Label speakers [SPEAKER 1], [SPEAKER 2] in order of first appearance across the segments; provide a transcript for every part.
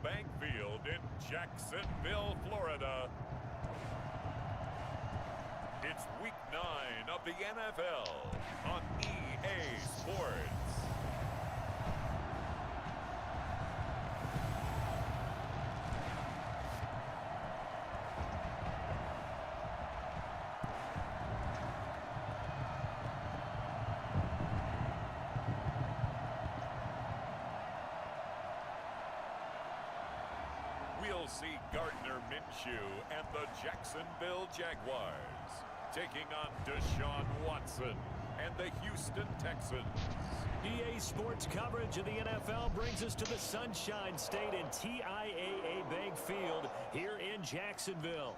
[SPEAKER 1] Bank Field in Jacksonville, Florida. It's week 9 of the NFL on EA Sports. We'll see Gardner Minshew and the Jacksonville Jaguars taking on Deshaun Watson and the Houston Texans.
[SPEAKER 2] EA Sports coverage of the NFL brings us to the Sunshine State and TIAA Bank Field here in Jacksonville.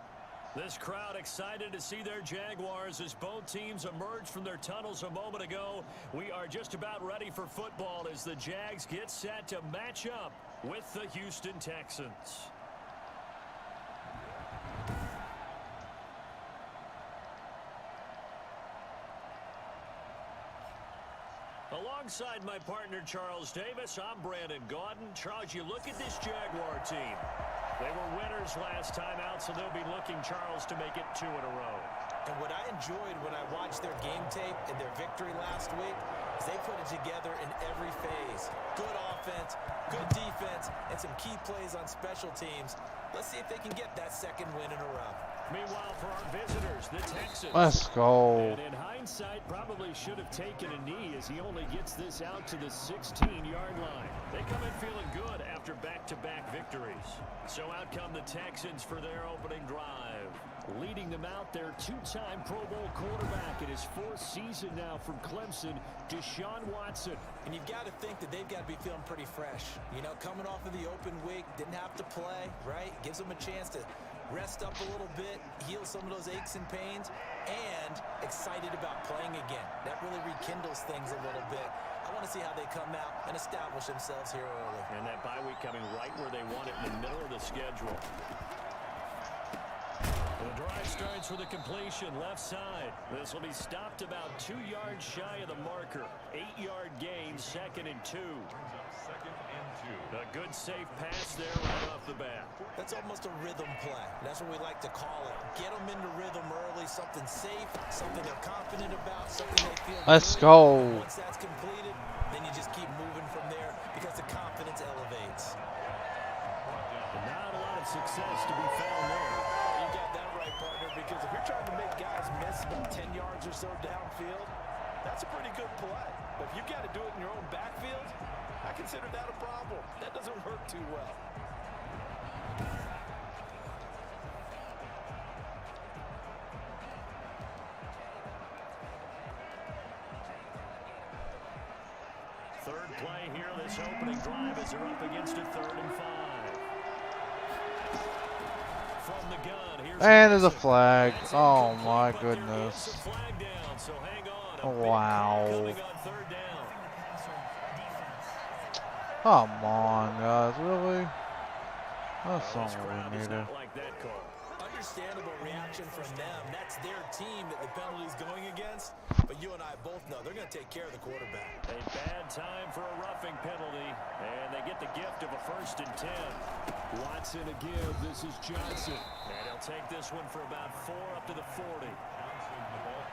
[SPEAKER 2] This crowd excited to see their Jaguars as both teams emerged from their tunnels a moment ago. We are just about ready for football as the Jags get set to match up with the Houston Texans. Alongside my partner, Charles Davis, I'm Brandon Gaudin. Charles, you look at this Jaguar team. They were winners last time out, so they'll be looking, Charles, to make it 2 in a row.
[SPEAKER 3] And what I enjoyed when I watched their game tape and their victory last week is they put it together in every phase. Good offense, good defense, and some key plays on special teams. Let's see if they can get that second win in a row.
[SPEAKER 2] Meanwhile, for our visitors, the Texans.
[SPEAKER 4] Let's go.
[SPEAKER 2] And in hindsight, probably should have taken a knee as he only gets this out to the 16-yard line. They come in feeling good after back-to-back victories. So out come the Texans for their opening drive. Leading them out, their 2-time Pro Bowl quarterback in his 4th season now from Clemson, Deshaun Watson.
[SPEAKER 3] And you've got to think that they've got to be feeling pretty fresh. You know, coming off of the open week, didn't have to play, right? Gives them a chance to rest up a little bit, heal some of those aches and pains, and excited about playing again. That really rekindles things a little bit. I want to see how they come out and establish themselves here early.
[SPEAKER 2] And that bye week coming right where they want it, in the middle of the schedule. The drive starts with a completion left side. This will be stopped about 2 yards shy of the marker. 8-yard gain, 2nd and 2. A good safe pass there right off the bat.
[SPEAKER 3] That's almost a rhythm play. That's what we like to call it. Get them into rhythm early, something safe, something they're confident about, something they feel
[SPEAKER 4] Let's
[SPEAKER 3] good.
[SPEAKER 4] go.
[SPEAKER 3] Once that's completed, then you just keep moving from there because the confidence elevates.
[SPEAKER 2] Not a lot of success to be found there.
[SPEAKER 3] You got that right, partner, because if you're trying to make guys miss about 10 yards or so downfield, that's a pretty good play. But if you've got to do it in your own backfield, I consider that a problem. That doesn't work too well.
[SPEAKER 2] Third play here, this opening drive as they're up against a 3rd and 5. From the gun, here's
[SPEAKER 4] And there's a flag. Oh my goodness.
[SPEAKER 2] Oh,
[SPEAKER 4] wow. Come on, guys, really? That's not what we needed.
[SPEAKER 3] Understandable reaction from them. That's their team that the penalty's going against. But you and I both know they're going to take care of the quarterback.
[SPEAKER 2] A bad time for a roughing penalty, and they get the gift of a 1st and 10. Watson a give. This is Johnson, and he'll take this one for about 4 up to the 40.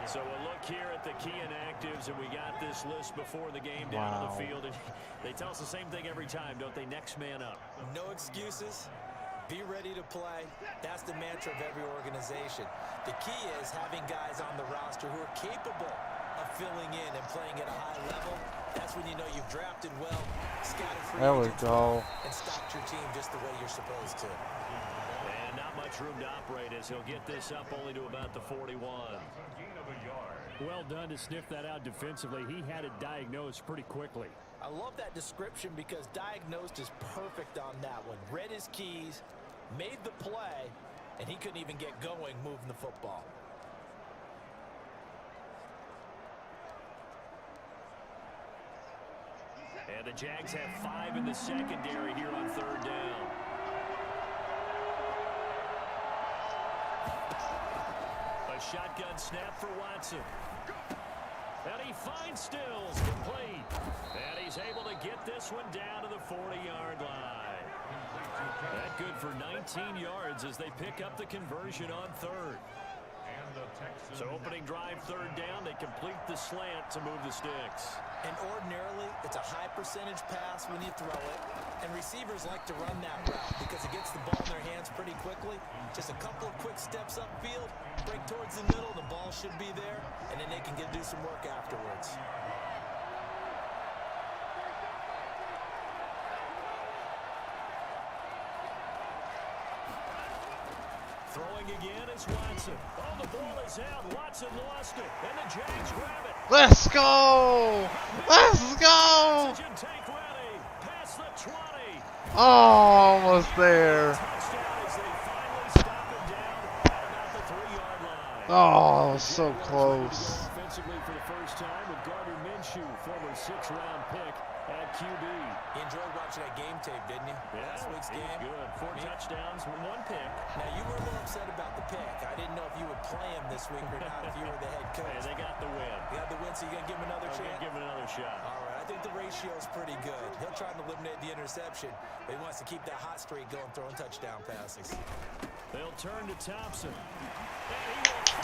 [SPEAKER 2] So we'll look here at the key inactives, and we got this list before the game down on the field. And they tell us the same thing every time, don't they? Next man up.
[SPEAKER 3] No excuses. Be ready to play. That's the mantra of every organization. The key is having guys on the roster who are capable of filling in and playing at a high level. That's when you know you've drafted well, scouted free agents well, and stocked your team just the way you're supposed to.
[SPEAKER 2] And not much room to operate as he'll get this up only to about the 41. Well done to sniff that out defensively. He had it diagnosed pretty quickly.
[SPEAKER 3] I love that description because diagnosed is perfect on that one. Read his keys, made the play, and he couldn't even get going moving the football.
[SPEAKER 2] And the Jags have 5 in the secondary here on 3rd down. A shotgun snap for Watson. And he finds Stills complete. And he's able to get this one down to the 40-yard line. good for 19 yards as they pick up the conversion on third. So opening drive, third down, they complete the slant to move the sticks.
[SPEAKER 3] And ordinarily, it's a high percentage pass when you throw it. And receivers like to run that route because it gets the ball in their hands pretty quickly. Just a couple of quick steps upfield, break towards the middle, the ball should be there, and then they can do some work afterwards.
[SPEAKER 2] Throwing again is Watson. Oh, the ball is out. Watson lost it, and the Jags grab it.
[SPEAKER 4] Let's go! Let's go!
[SPEAKER 2] Take ready. Past the 20.
[SPEAKER 4] Oh, almost there.
[SPEAKER 2] Touchdown as they finally stop it down at about the 3-yard line.
[SPEAKER 4] Oh, so close.
[SPEAKER 2] Offensively for the first time with Gardner Minshew, former 6th-round pick at QB.
[SPEAKER 3] You enjoyed watching that game tape, didn't you?
[SPEAKER 2] Yeah,
[SPEAKER 3] Last week's game.
[SPEAKER 2] Good. 4 touchdowns, 1 pick.
[SPEAKER 3] Now, you were a little upset about the pick. I didn't know if you would play him this week or not if you were the head coach.
[SPEAKER 2] Hey, they got the win.
[SPEAKER 3] You got the win, so you're going to give him another chance?
[SPEAKER 2] Give him another shot.
[SPEAKER 3] All right, I think the ratio's pretty good. He'll try to eliminate the interception, but he wants to keep that hot streak going, throwing touchdown passes.
[SPEAKER 2] They'll turn to Thompson.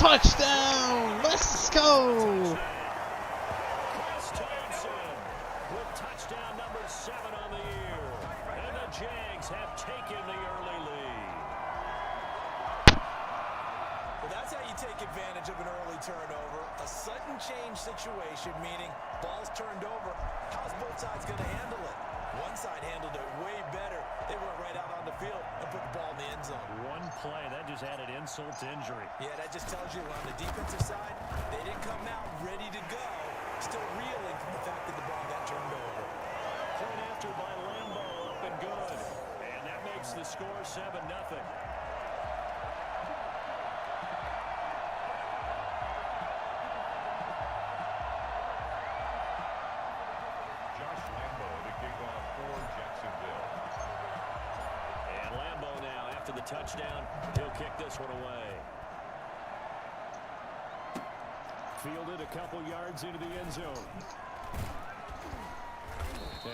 [SPEAKER 4] Touchdown! Let's go!
[SPEAKER 2] With touchdown number 7 on the year. And the Jags have taken the early lead.
[SPEAKER 3] Well, that's how you take advantage of an early turnover. A sudden change situation, meaning ball's turned over. How's both sides going to handle it? One side handled it way better. They went right out on the field and put the ball in the end zone.
[SPEAKER 2] One play, that just added insult to injury.
[SPEAKER 3] Yeah, that just tells you on the defensive side, they didn't come out ready to go. Still reeling from the fact that the ball got turned over.
[SPEAKER 2] Point after by Lambo, up and good. And that makes the score 7-0.
[SPEAKER 1] Josh Lambo to kick off for Jacksonville.
[SPEAKER 2] And Lambo now, after the touchdown, he'll kick this one away. Fielded a couple yards into the end zone.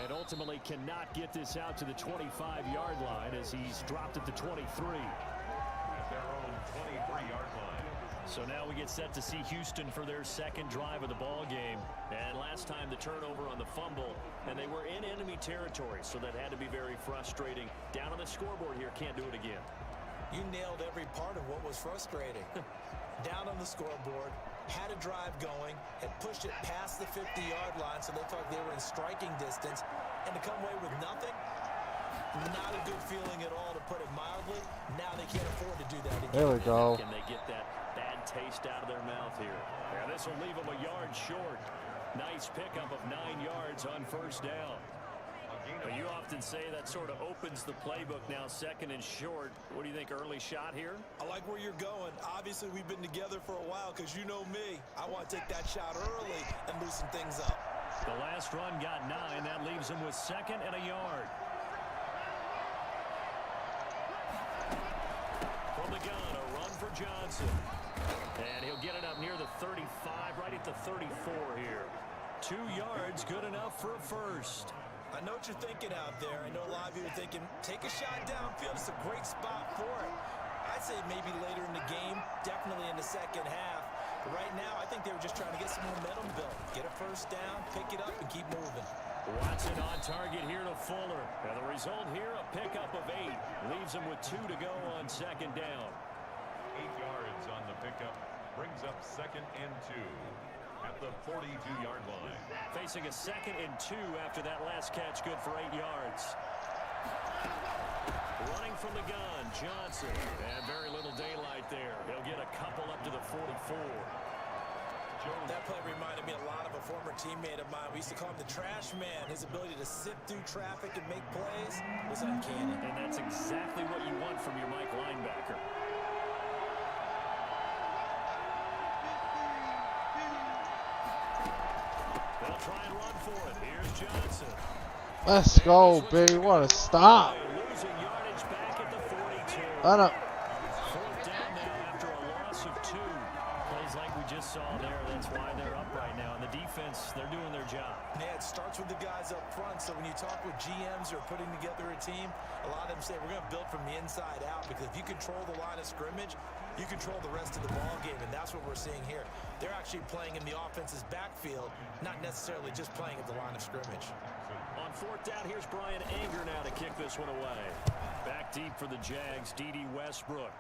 [SPEAKER 2] And ultimately cannot get this out to the 25-yard line as he's dropped at the 23.
[SPEAKER 1] At their own 23-yard line.
[SPEAKER 2] So now we get set to see Houston for their second drive of the ball game. And last time the turnover on the fumble, and they were in enemy territory, so that had to be very frustrating. Down on the scoreboard here, can't do it again.
[SPEAKER 3] You nailed every part of what was frustrating. Down on the scoreboard, had a drive going, had pushed it past the 50-yard line, so they thought they were in striking distance, and to come away with nothing, not a good feeling at all, to put it mildly. Now they can't afford to do that again.
[SPEAKER 4] There we go.
[SPEAKER 2] Can they get that bad taste out of their mouth here? Yeah, this will leave them a yard short. Nice pickup of 9 yards on first down. But you often say that sort of opens the playbook now, second and short. What do you think, early shot here?
[SPEAKER 3] I like where you're going. Obviously, we've been together for a while because you know me. I want to take that shot early and loosen things up.
[SPEAKER 2] The last run got 9. That leaves him with second and a yard. From the gun, a run for Johnson. And he'll get it up near the 35, right at the 34 here. 2 yards, good enough for a first.
[SPEAKER 3] I know what you're thinking out there. I know a lot of you are thinking, take a shot downfield. It's a great spot for it. I'd say maybe later in the game, definitely in the second half. But right now, I think they were just trying to get some momentum built. Get a first down, pick it up, and keep moving.
[SPEAKER 2] Watson on target here to Fuller. And the result here, a pickup of 8. Leaves him with 2 to go on second down.
[SPEAKER 1] 8 yards on the pickup. Brings up second and 2. At the 42-yard line.
[SPEAKER 2] Facing a second and 2 after that last catch, good for 8 yards. Running from the gun, Johnson. And very little daylight there. He'll get a couple up to the 44.
[SPEAKER 3] That play reminded me a lot of a former teammate of mine. We used to call him the trash man. His ability to sift through traffic and make plays was uncanny.
[SPEAKER 2] And that's exactly what you want from your Mike linebacker. They'll try and run for it. Here's Johnson.
[SPEAKER 4] Let's go, baby. What a stop.
[SPEAKER 2] Losing yardage back at the 42.
[SPEAKER 4] I don't.
[SPEAKER 2] Fourth down now after a loss of 2. Plays like we just saw there. That's why they're up right now. And the defense, they're doing their job.
[SPEAKER 3] Yeah, it starts with the guys up front. So when you talk with GMs who are putting together a team, a lot of them say we're going to build from the inside out, because if you control the line of scrimmage, you control the rest of the ball game, and that's what we're seeing here. They're actually playing in the offense's backfield, not necessarily just playing at the line of scrimmage.
[SPEAKER 2] On fourth down, here's Brian Anger now to kick this one away. Back deep for the Jags, D.D. Westbrook.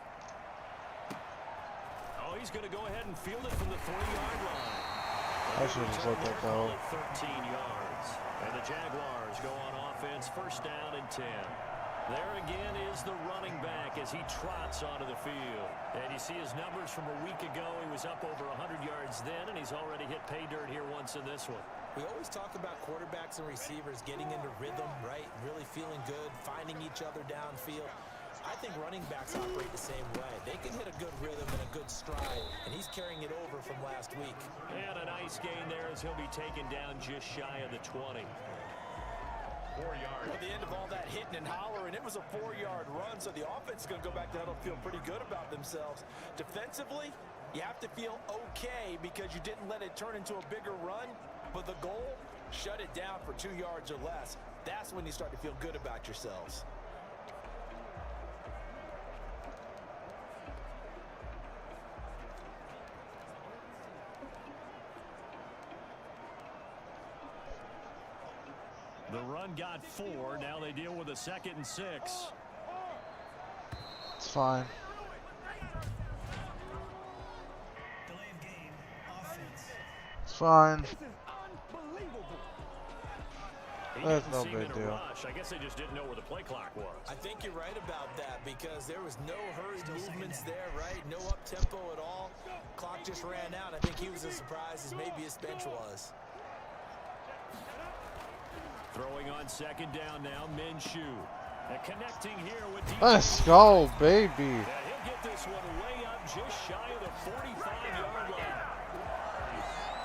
[SPEAKER 2] Oh, he's going to go ahead and field it from the 3-yard line.
[SPEAKER 4] I should have let that go.
[SPEAKER 2] 13 yards. And the Jaguars go on offense, first down and 10. There again is the running back as he trots onto the field. And you see his numbers from a week ago. He was up over 100 yards then, and he's already hit pay dirt here once in this one.
[SPEAKER 3] We always talk about quarterbacks and receivers getting into rhythm, right? Really feeling good, finding each other downfield. I think running backs operate the same way. They can hit a good rhythm and a good stride, and he's carrying it over from last week.
[SPEAKER 2] And a nice gain there as he'll be taken down just shy of the 20.
[SPEAKER 3] 4 yards. At the end of all that hitting and hollering, it was a 4-yard run, so the offense is going to go back to that and feel pretty good about themselves. Defensively, you have to feel okay because you didn't let it turn into a bigger run, but the goal, shut it down for 2 yards or less. That's when you start to feel good about yourselves.
[SPEAKER 2] The run got 4. Now they deal with a 2nd and 6.
[SPEAKER 4] It's fine. It's fine. That's no big deal.
[SPEAKER 2] I guess they just didn't know where the play clock was.
[SPEAKER 3] I think you're right about that because there was no hurried movements there, right? No up-tempo at all. Clock just ran out. I think he was as surprised as maybe his bench was.
[SPEAKER 2] Throwing on 2nd down now, Minshew. And connecting here with defense.
[SPEAKER 4] Let's go, baby.
[SPEAKER 2] Yeah, he'll get this one way up just shy of the 45-yard line.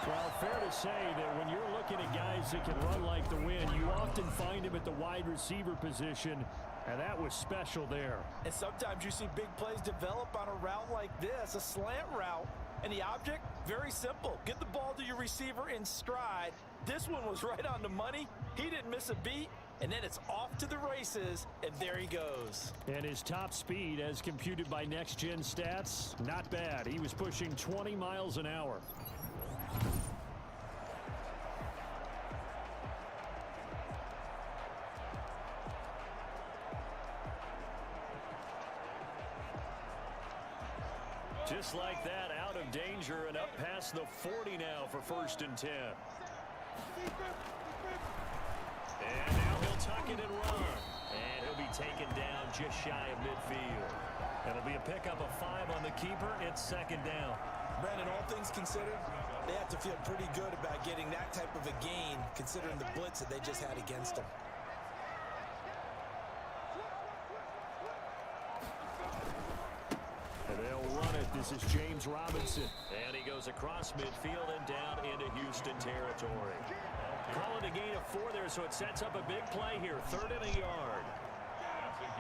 [SPEAKER 2] Well, fair to say that when you're looking at guys that can run like the wind, you often find him at the wide receiver position, and that was special there.
[SPEAKER 3] And sometimes you see big plays develop on a route like this, a slant route. And the object, very simple. Get the ball to your receiver in stride. This one was right on the money. He didn't miss a beat. And then it's off to the races, and there he goes.
[SPEAKER 2] And his top speed, as computed by Next Gen Stats, not bad. He was pushing 20 miles an hour. Just like that, out of danger and up past the 40 now for 1st and 10. And now he'll tuck it and run. And he'll be taken down just shy of midfield. It'll be a pickup of 5 on the keeper. It's 2nd down.
[SPEAKER 3] Brandon, all things considered, they have to feel pretty good about getting that type of a gain, considering the blitz that they just had against them.
[SPEAKER 2] They'll run it. This is James Robinson. And he goes across midfield and down into Houston territory. Call it a gain of 4 there, so it sets up a big play here. 3rd and a yard.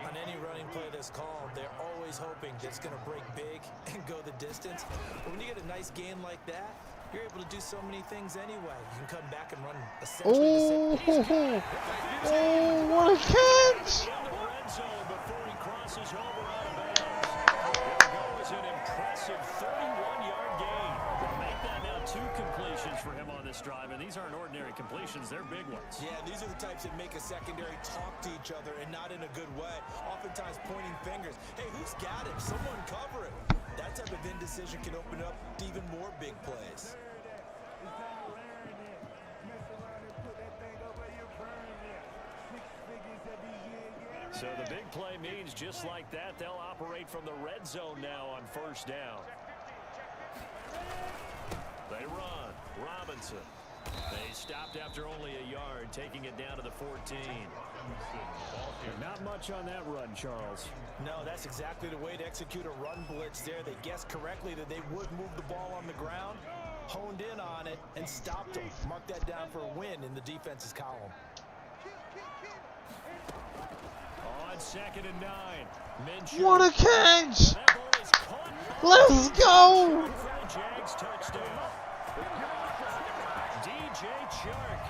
[SPEAKER 3] On any running play that's called, they're always hoping that it's going to break big and go the distance. But when you get a nice gain like that, you're able to do so many things anyway. You can come back and run essentially the same.
[SPEAKER 4] Oh, what a catch!
[SPEAKER 2] In the red zone before he crosses over out of bounds. There goes an impressive 31-yard gain. Make that now 2 completions for him on this drive, and these aren't ordinary completions. They're big ones.
[SPEAKER 3] Yeah, these are the types that make a secondary talk to each other and not in a good way. Oftentimes pointing fingers. Hey, who's got him? Someone cover it. That type of indecision can open up to even more big plays.
[SPEAKER 2] So the big play means just like that, they'll operate from the red zone now on 1st down. They run. Robinson. They stopped after only a yard, taking it down to the 14. Not much on that run, Charles.
[SPEAKER 3] No, that's exactly the way to execute a run blitz there. They guessed correctly that they would move the ball on the ground, honed in on it, and stopped them. Mark that down for a win in the defense's column.
[SPEAKER 2] On 2nd and 9. Minshew.
[SPEAKER 4] What a catch! Let's go!
[SPEAKER 2] Jags touchdown. DJ Chark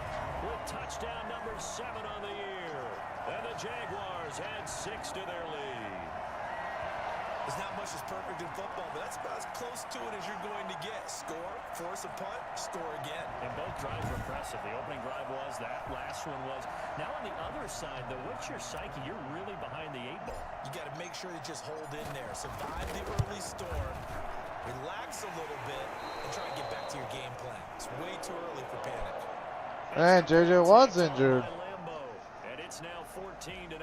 [SPEAKER 2] with touchdown number 7 on the year. And the Jaguars add 6 to their lead.
[SPEAKER 3] There's not much that's perfect in football, but that's about as close to it as you're going to get. Score, force a punt, score again.
[SPEAKER 2] And both drives were impressive. The opening drive was, that last one was. Now on the other side, though, what's your psyche? You're really behind the 8 ball.
[SPEAKER 3] You got to make sure you just hold in there. Survive the early storm, relax a little bit, and try and get back to your game plan. It's way too early for panic.
[SPEAKER 4] And JJ was injured.
[SPEAKER 2] And it's now 14-0.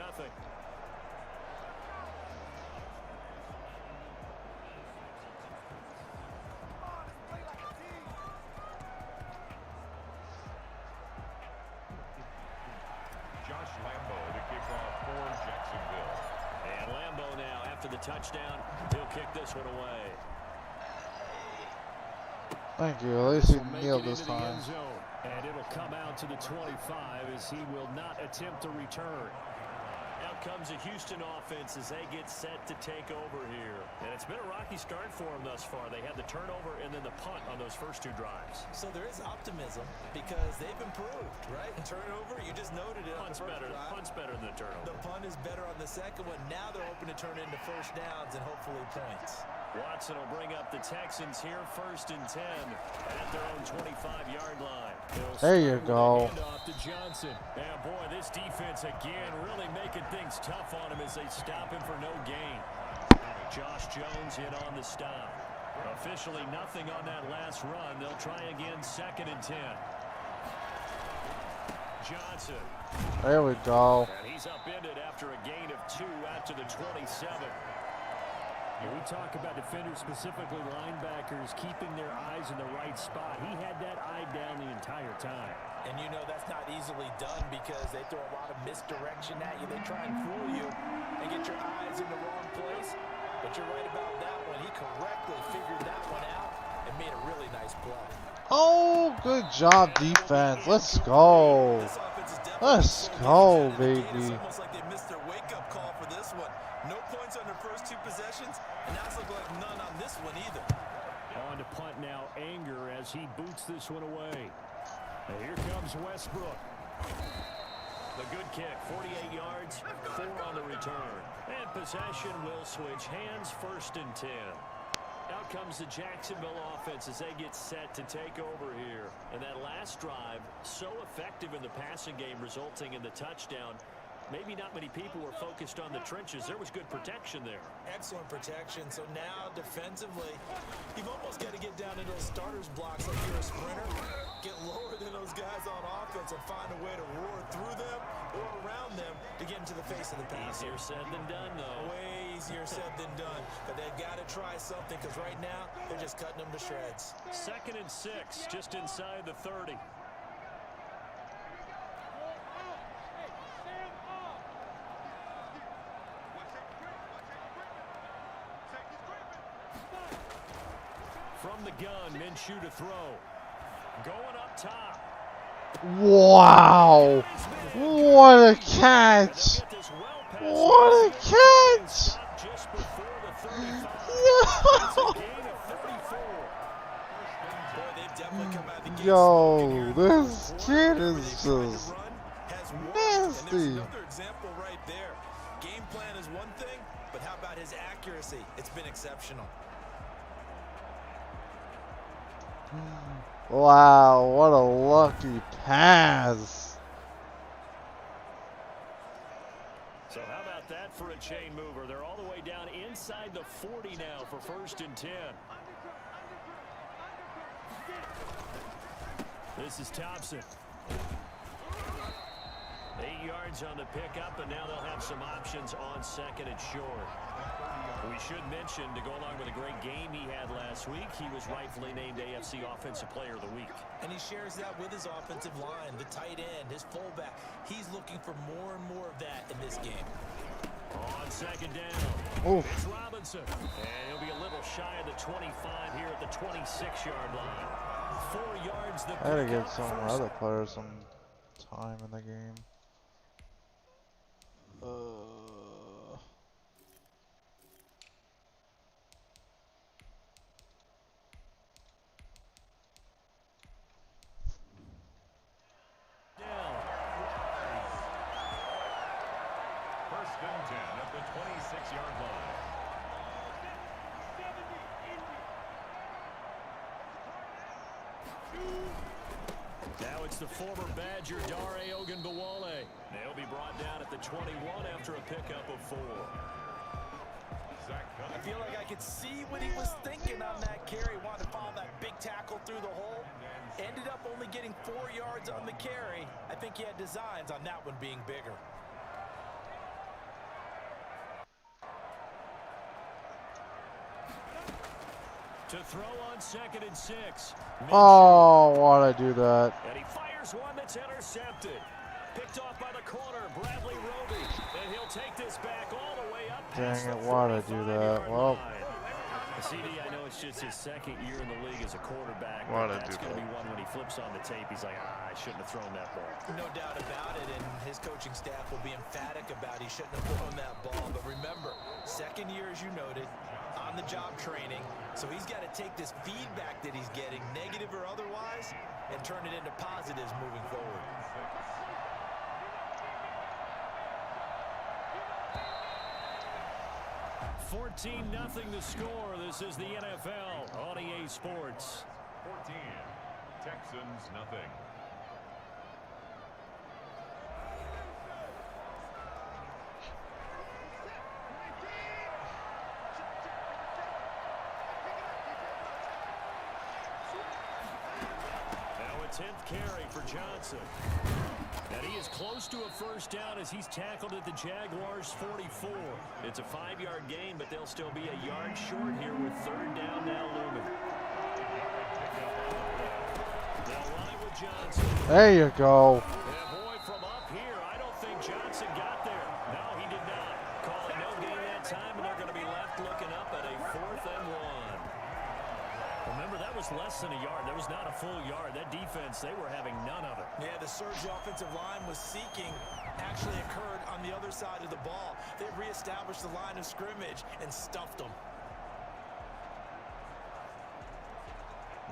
[SPEAKER 2] The touchdown, he'll kick this one away.
[SPEAKER 4] Thank you. At least he kneeled this time.
[SPEAKER 2] And it'll come out to the 25 as he will not attempt to return. Out comes the Houston offense as they get set to take over here. And it's been a rocky start for them thus far. They had the turnover and then the punt on those first 2 drives.
[SPEAKER 3] So there is optimism because they've improved, right? Turnover, you just noted it.
[SPEAKER 2] Punt's better than the turnover.
[SPEAKER 3] The punt is better on the second one. Now they're hoping to turn into first downs and hopefully points.
[SPEAKER 2] Watson will bring up the Texans here, 1st and 10 at their own 25-yard line.
[SPEAKER 4] There you go.
[SPEAKER 2] Off to Johnson. And boy, this defense again really making things tough on him as they stop him for no gain. Josh Jones hit on the stop. Officially nothing on that last run. They'll try again, 2nd and 10. Johnson.
[SPEAKER 4] There we go.
[SPEAKER 2] And he's upended after a gain of 2 out to the 27.
[SPEAKER 5] When we talk about defenders, specifically linebackers, keeping their eyes in the right spot. He had that eye down the entire time.
[SPEAKER 3] And you know that's not easily done because they throw a lot of misdirection at you. They try and fool you and get your eyes in the wrong place. But you're right about that one. He correctly figured that one out and made a really nice play.
[SPEAKER 4] Oh, good job, defense. Let's go. Let's go, baby.
[SPEAKER 3] It's almost like they missed their wake-up call for this one. No points on their first 2 possessions, and now it's looking like none on this one either.
[SPEAKER 5] On to punt now, Anger as he boots this one away. And here comes Westbrook.
[SPEAKER 2] The good kick, 48 yards, 4 on the return. And possession will switch hands, 1st and 10. Out comes the Jacksonville offense as they get set to take over here. And that last drive, so effective in the passing game, resulting in the touchdown. Maybe not many people were focused on the trenches. There was good protection there.
[SPEAKER 3] Excellent protection. So now, defensively, you've almost got to get down into those starters blocks like you're a sprinter. Get lower than those guys on offense and find a way to roar through them or around them to get into the face of the pass.
[SPEAKER 2] Easier said than done, though.
[SPEAKER 3] Way easier said than done. But they've got to try something because right now, they're just cutting them to shreds.
[SPEAKER 2] 2nd and 6, just inside the 30. From the gun, Minshew to throw. Going up top.
[SPEAKER 4] Wow. What a catch. What a catch. Yo, this kid is just nasty.
[SPEAKER 3] Another example right there. Game plan is one thing, but how about his accuracy? It's been exceptional.
[SPEAKER 4] Wow, what a lucky pass.
[SPEAKER 2] So how about that for a chain mover? They're all the way down inside the 40 now for 1st and 10. This is Thompson. 8 yards on the pickup, and now they'll have some options on 2nd and short. We should mention, to go along with a great game he had last week, he was rightfully named AFC Offensive Player of the Week.
[SPEAKER 3] And he shares that with his offensive line, the tight end, his fullback. He's looking for more and more of that in this game.
[SPEAKER 2] On 2nd down, it's Robinson. And he'll be a little shy of the 25 here at the 26-yard line. 4 yards the
[SPEAKER 4] I gotta give some other players some time in the game.
[SPEAKER 1] 26-yard line.
[SPEAKER 2] Now it's the former Badger Dare Ogunbowale. They'll be brought down at the 21 after a pickup of 4.
[SPEAKER 3] I feel like I could see what he was thinking on that carry. Wanted to follow that big tackle through the hole. Ended up only getting 4 yards on the carry. I think he had designs on that one being bigger.
[SPEAKER 2] To throw on 2nd and 6.
[SPEAKER 4] Oh, why'd I do that?
[SPEAKER 2] And he fires one that's intercepted. Picked off by the corner, Bradley Roby. And he'll take this back all the way up.
[SPEAKER 4] Dang it, why'd I do that? Well,
[SPEAKER 2] CD, I know it's just his 2nd year in the league as a quarterback.
[SPEAKER 4] Why'd I
[SPEAKER 2] That's
[SPEAKER 4] do
[SPEAKER 2] going to
[SPEAKER 4] that?
[SPEAKER 2] be one when he flips on the tape. He's like, I shouldn't have thrown that ball.
[SPEAKER 3] No doubt about it, and his coaching staff will be emphatic about he shouldn't have thrown that ball. But remember, 2nd year, as you noted, on the job training. So he's got to take this feedback that he's getting, negative or otherwise, and turn it into positives moving forward.
[SPEAKER 2] $14-0 the score. This is the NFL on EA Sports.
[SPEAKER 1] 14. Texans nothing.
[SPEAKER 2] Now a 10th carry for Johnson. And he is close to a first down as he's tackled at the Jaguars' 44. It's a 5-yard gain, but they'll still be a yard short here with 3rd down now looming. They'll run it with Johnson.
[SPEAKER 4] there you go.
[SPEAKER 2] And boy, from up here, I don't think Johnson got there. No, he did not. Call it no gain that time, and they're going to be left looking up at a 4th and 1. Remember, that was less than a yard. That was not a full yard. That defense, they were having none of it.
[SPEAKER 3] Yeah, the surge the offensive line was seeking actually occurred on the other side of the ball. They reestablished the line of scrimmage and stuffed them.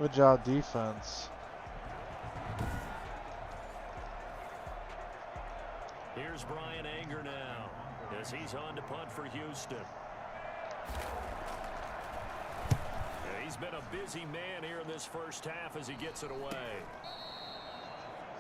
[SPEAKER 4] Good job, defense.
[SPEAKER 2] Here's Brian Anger now as he's on to punt for Houston. He's been a busy man here in this first half as he gets it away.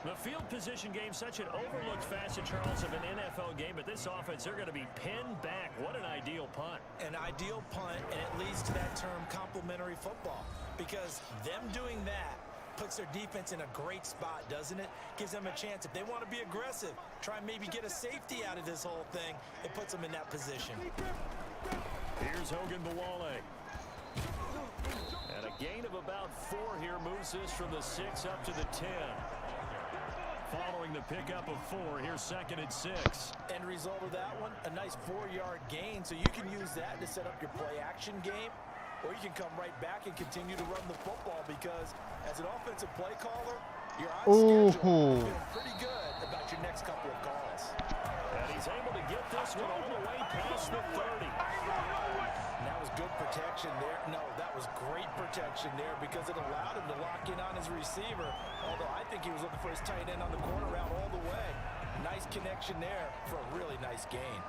[SPEAKER 2] The field position game, such an overlooked facet, Charles, of an NFL game, but this offense, they're going to be pinned back. What an ideal punt.
[SPEAKER 3] An ideal punt, and it leads to that term complementary football, because them doing that puts their defense in a great spot, doesn't it? Gives them a chance. If they want to be aggressive, try and maybe get a safety out of this whole thing, it puts them in that position.
[SPEAKER 2] Here's Ogunbowale. And a gain of about 4 here moves this from the 6 up to the 10. Following the pickup of 4, here's 2nd and 6.
[SPEAKER 3] End result of that one, a nice 4-yard gain, so you can use that to set up your play-action game, or you can come right back and continue to run the football, because as an offensive play caller, you're on schedule. You're feeling pretty good about your next couple of calls.
[SPEAKER 2] And he's able to get this one all the way past the 30.
[SPEAKER 3] And that was good protection there. No, that was great protection there because it allowed him to lock in on his receiver, although I think he was looking for his tight end on the corner route all the way. Nice connection there for a really nice gain.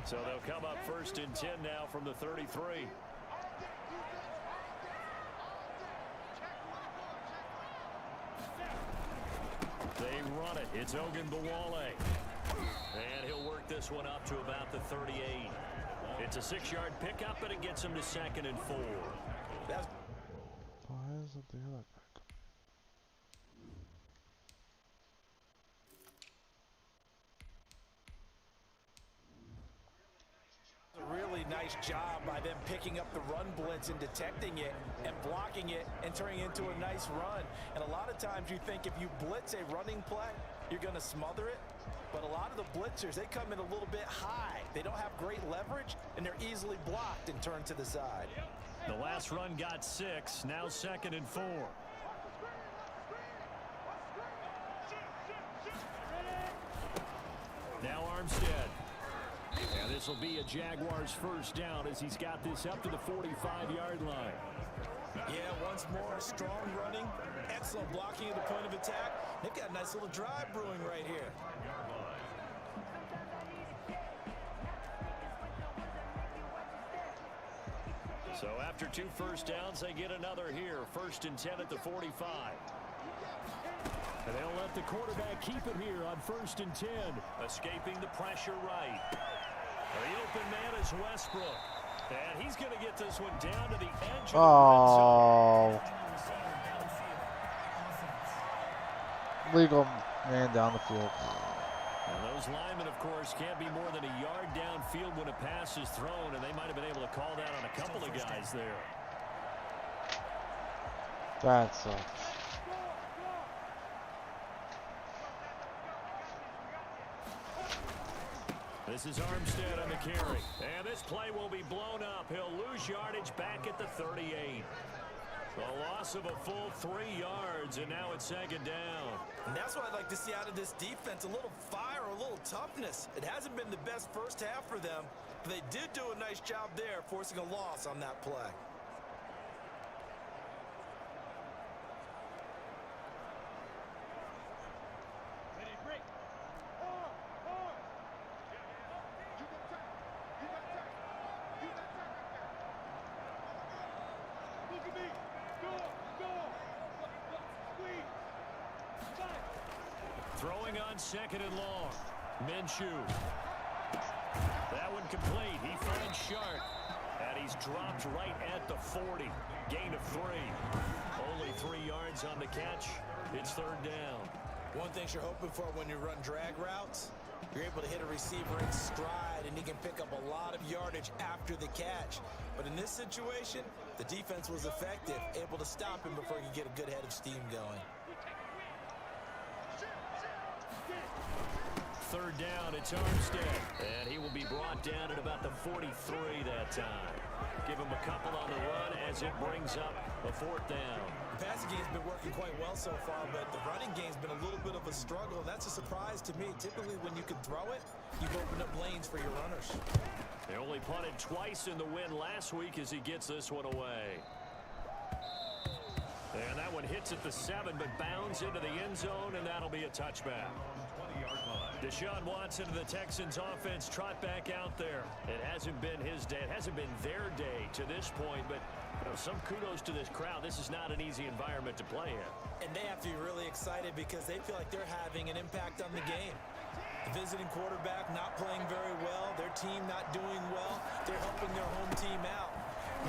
[SPEAKER 2] So they'll come up 1st and 10 now from the 33. They run it. It's Ogunbowale. And he'll work this one up to about the 38. It's a 6-yard pickup, but it gets him to 2nd and 4.
[SPEAKER 4] Why is it the other back?
[SPEAKER 3] Really nice job by them picking up the run blitz and detecting it and blocking it and turning it into a nice run. And a lot of times you think if you blitz a running play, you're going to smother it. But a lot of the blitzers, they come in a little bit high. They don't have great leverage, and they're easily blocked and turned to the side.
[SPEAKER 2] The last run got 6, now 2nd and 4. Now Armstead. And this will be a Jaguars first down as he's got this up to the 45-yard line.
[SPEAKER 3] Yeah, once more, strong running, excellent blocking at the point of attack. They've got a nice little drive brewing right here.
[SPEAKER 2] So after 2 first downs, they get another here. 1st and 10 at the 45. And they'll let the quarterback keep it here on 1st and 10. Escaping the pressure right. The open man is Westbrook. And he's going to get this one down to the edge of the red zone.
[SPEAKER 4] Legal man down the field.
[SPEAKER 2] And those linemen, of course, can't be more than a yard downfield when a pass is thrown, and they might have been able to call that on a couple of guys there.
[SPEAKER 4] That sucks.
[SPEAKER 2] This is Armstead on the carry. And this play will be blown up. He'll lose yardage back at the 38. A loss of a full 3 yards, and now it's 2nd down.
[SPEAKER 3] And that's what I'd like to see out of this defense, a little fire, a little toughness. It hasn't been the best first half for them, but they did do a nice job there, forcing a loss on that play.
[SPEAKER 2] Throwing on 2nd and long. Minshew. That one complete. He finds Sharp. And he's dropped right at the 40. Gain of 3. Only 3 yards on the catch. It's 3rd down.
[SPEAKER 3] One thing you're hoping for when you run drag routes, you're able to hit a receiver in stride, and he can pick up a lot of yardage after the catch. But in this situation, the defense was effective, able to stop him before he could get a good head of steam going.
[SPEAKER 2] 3rd down, it's Armstead. And he will be brought down at about the 43 that time. Give him a couple on the run as it brings up a 4th down.
[SPEAKER 3] The passing game's been working quite well so far, but the running game's been a little bit of a struggle, and that's a surprise to me. Typically, when you can throw it, you've opened up lanes for your runners.
[SPEAKER 2] They only punted twice in the win last week as he gets this one away. And that one hits at the 7, but bounds into the end zone, and that'll be a touchback. Deshaun Watson of the Texans offense trot back out there. It hasn't been his day. It hasn't been their day to this point, but some kudos to this crowd. This is not an easy environment to play in.
[SPEAKER 3] And they have to be really excited because they feel like they're having an impact on the game. The visiting quarterback not playing very well, their team not doing well, they're helping their home team out.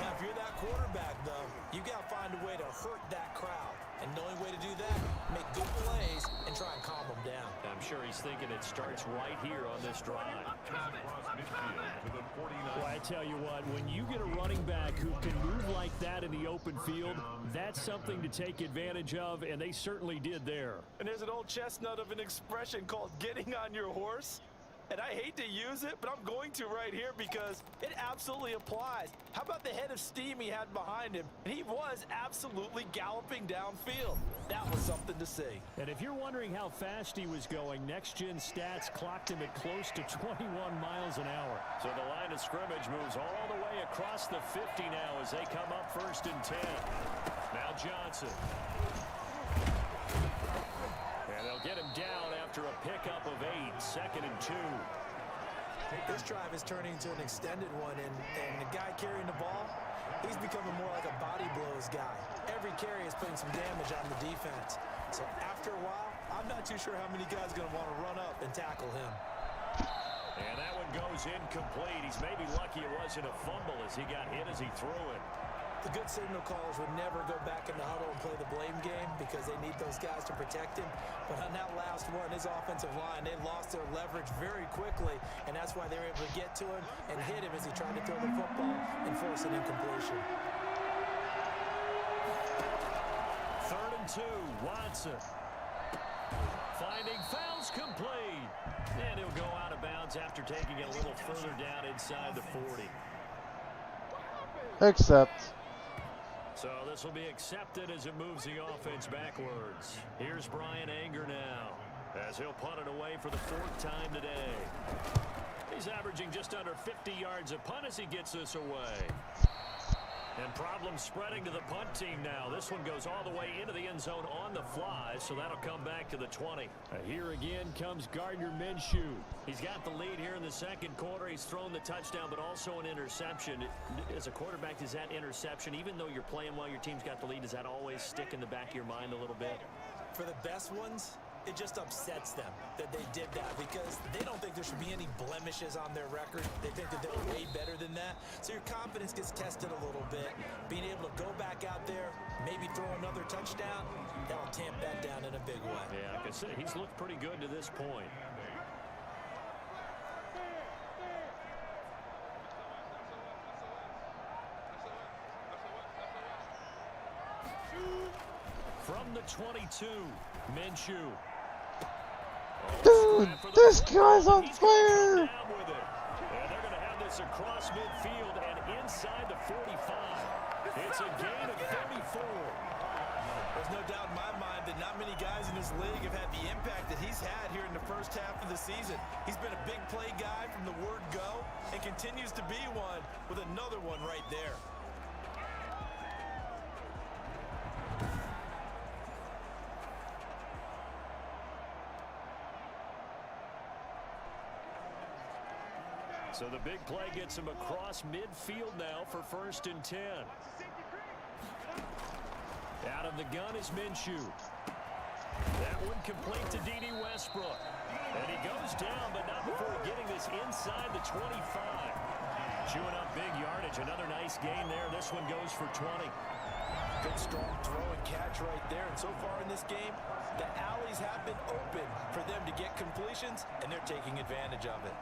[SPEAKER 3] Now, if you're that quarterback, though, you've got to find a way to hurt that crowd. And the only way to do that, make good plays and try and calm them down.
[SPEAKER 2] I'm sure he's thinking it starts right here on this drive. Well, I tell you what, when you get a running back who can move like that in the open field, that's something to take advantage of, and they certainly did there.
[SPEAKER 3] And there's an old chestnut of an expression called getting on your horse. And I hate to use it, but I'm going to right here because it absolutely applies. How about the head of steam he had behind him? And he was absolutely galloping downfield. That was something to see.
[SPEAKER 2] And if you're wondering how fast he was going, Next Gen Stats clocked him at close to 21 miles an hour. So the line of scrimmage moves all the way across the 50 now as they come up 1st and 10. Now Johnson. And they'll get him down after a pickup of 8, 2nd and 2.
[SPEAKER 3] This drive is turning into an extended one, and the guy carrying the ball, he's becoming more like a body blows guy. Every carry is putting some damage on the defense. So after a while, I'm not too sure how many guys are going to want to run up and tackle him.
[SPEAKER 2] And that one goes incomplete. He's maybe lucky it wasn't a fumble as he got hit as he threw it.
[SPEAKER 3] The good signal callers would never go back in the huddle and play the blame game because they need those guys to protect him. But on that last one, his offensive line, they lost their leverage very quickly, and that's why they were able to get to him and hit him as he tried to throw the football and force an incompletion.
[SPEAKER 2] 3rd and 2, Watson. Finding fouls complete. And he'll go out of bounds after taking it a little further down inside the 40.
[SPEAKER 4] Accept.
[SPEAKER 2] So this will be accepted as it moves the offense backwards. Here's Brian Anger now. as he'll punt it away for the 4th time today. He's averaging just under 50 yards a punt as he gets this away. And problems spreading to the punt team now. This one goes all the way into the end zone on the fly, so that'll come back to the 20.
[SPEAKER 5] Here again comes Gardner Minshew.
[SPEAKER 2] He's got the lead here in the 2nd quarter. He's thrown the touchdown, but also an interception. As a quarterback, does that interception, even though you're playing while your team's got the lead, does that always stick in the back of your mind a little bit?
[SPEAKER 3] For the best ones, it just upsets them that they did that because they don't think there should be any blemishes on their record. They think that they're way better than that. So your confidence gets tested a little bit. Being able to go back out there, maybe throw another touchdown, that'll tamp that down in a big way.
[SPEAKER 2] Yeah, I can say he's looked pretty good to this point. From the 22, Minshew.
[SPEAKER 4] Dude, this guy's on fire!
[SPEAKER 2] And they're going to have this across midfield and inside the 45. It's a gain of 34.
[SPEAKER 3] There's no doubt in my mind that not many guys in this league have had the impact that he's had here in the first half of the season. He's been a big play guy from the word go and continues to be one with another one right there.
[SPEAKER 2] So the big play gets him across midfield now for 1st and 10. Out of the gun is Minshew. That one complete to D.D. Westbrook. And he goes down, but not before getting this inside the 25. Chewing up big yardage. Another nice gain there. This one goes for 20.
[SPEAKER 3] Good strong throw and catch right there. And so far in this game, the alleys have been open for them to get completions, and they're taking advantage of it.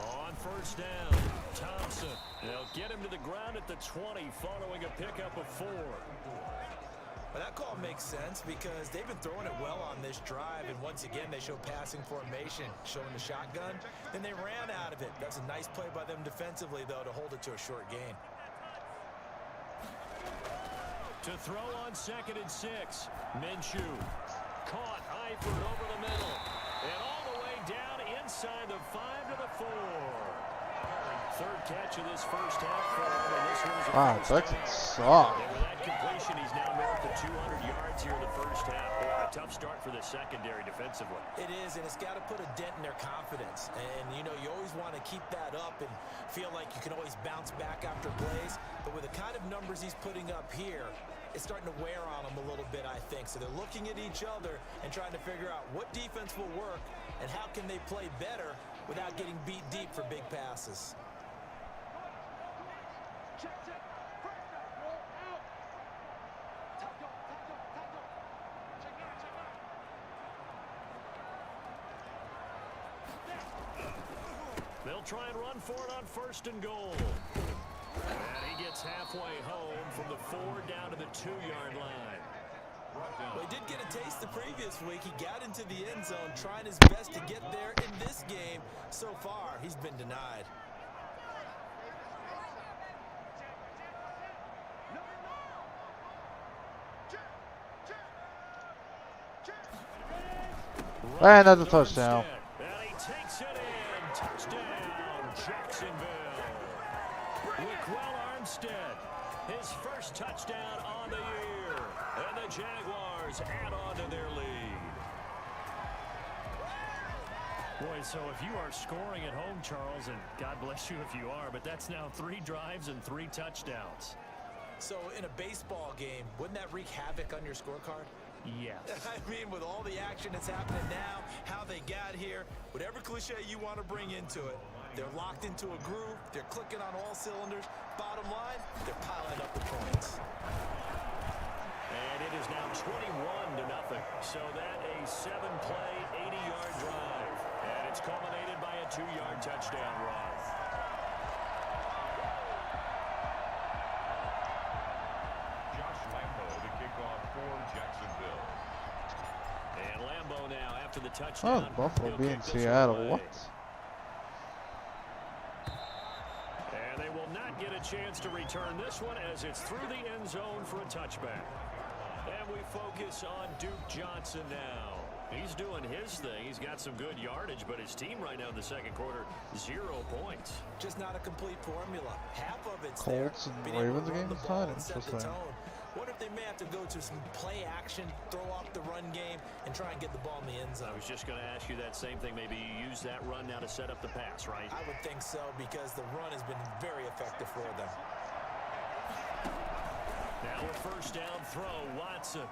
[SPEAKER 2] On 1st down, Thompson. They'll get him to the ground at the 20 following a pickup of 4.
[SPEAKER 3] Well, that call makes sense because they've been throwing it well on this drive, and once again they show passing formation, showing the shotgun. Then they ran out of it. That's a nice play by them defensively, though, to hold it to a short gain.
[SPEAKER 2] To throw on 2nd and 6, Minshew. Caught, Eifert over the middle. And all the way down inside the 5 to the 4. 3rd catch of this first half for him, and this one's a
[SPEAKER 4] Wow, Texans suck.
[SPEAKER 2] And with that completion, he's now north of 200 yards here in the first half. Boy, a tough start for the secondary defensively.
[SPEAKER 3] It is, and it's got to put a dent in their confidence. And, you know, you always want to keep that up and feel like you can always bounce back after plays. But with the kind of numbers he's putting up here, it's starting to wear on them a little bit, I think. So they're looking at each other and trying to figure out what defense will work and how can they play better without getting beat deep for big passes.
[SPEAKER 2] They'll try and run for it on 1st and goal. And he gets halfway home from the 4 down to the 2-yard line.
[SPEAKER 3] Well, he did get a taste the previous week. He got into the end zone trying his best to get there in this game. So far, he's been denied.
[SPEAKER 4] And that's a touchdown.
[SPEAKER 2] And he takes it in. Touchdown, Jacksonville. Raquel Armstead, his first touchdown on the year. And the Jaguars add on to their lead. Boy, so if you are scoring at home, Charles, and God bless you if you are, but that's now 3 drives and 3 touchdowns.
[SPEAKER 3] So in a baseball game, wouldn't that wreak havoc on your scorecard?
[SPEAKER 2] Yes.
[SPEAKER 3] I mean, with all the action that's happening now, how they got here, whatever cliche you want to bring into it, they're locked into a groove, they're clicking on all cylinders. Bottom line, they're piling up the points.
[SPEAKER 2] And it is now 21-0. So that a 7-play, 80-yard drive. And it's it's culminated by a 2-yard touchdown run.
[SPEAKER 1] Josh Lambo to kick off for Jacksonville.
[SPEAKER 2] And Lambo now after the
[SPEAKER 4] Oh,
[SPEAKER 2] touchdown.
[SPEAKER 4] Buffalo
[SPEAKER 2] he'll
[SPEAKER 4] being
[SPEAKER 2] kick this one
[SPEAKER 4] Seattle.
[SPEAKER 2] away.
[SPEAKER 4] What?
[SPEAKER 2] And they will not get a chance to return this one as it's through the end zone for a touchback. And we focus on Duke Johnson now. He's doing his thing. He's got some good yardage, but his team right now in the second quarter, 0 points.
[SPEAKER 3] Just not a complete formula. Half of it's
[SPEAKER 4] Colts
[SPEAKER 3] there.
[SPEAKER 4] and
[SPEAKER 3] Being able
[SPEAKER 4] Ravens
[SPEAKER 3] to run
[SPEAKER 4] game
[SPEAKER 3] the
[SPEAKER 4] is
[SPEAKER 3] ball
[SPEAKER 4] not
[SPEAKER 3] and set the
[SPEAKER 4] interesting.
[SPEAKER 3] tone. Wonder if they may have to go to some play action, throw off the run game, and try and get the ball in the end zone.
[SPEAKER 2] I was just going to ask you that same thing. Maybe you use that run now to set up the pass, right?
[SPEAKER 3] I would think so because the run has been very effective for them.
[SPEAKER 2] Now a first down throw. Watson.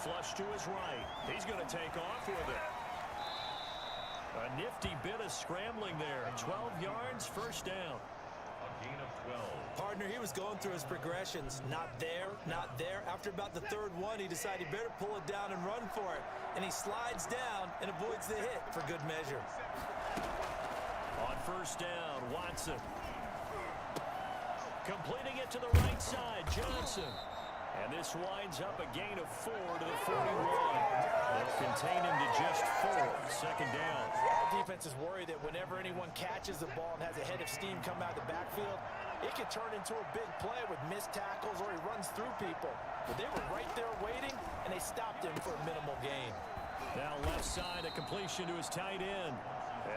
[SPEAKER 2] Flush to his right. He's going to take off with it. A nifty bit of scrambling there. 12 yards, first down.
[SPEAKER 1] A gain of 12.
[SPEAKER 3] Partner, he was going through his progressions. Not there, not there. After about the third one, he decided he better pull it down and run for it. And he slides down and avoids the hit for good measure.
[SPEAKER 2] On first down, Watson. Completing it to the right side, Johnson. And this winds up a gain of 4 to the 41. They'll contain him to just 4. Second down.
[SPEAKER 3] All defense is worried that whenever anyone catches the ball and has a head of steam come out of the backfield, it could turn into a big play with missed tackles or he runs through people. But they were right there waiting, and they stopped him for a minimal gain.
[SPEAKER 2] Now left side, a completion to his tight end.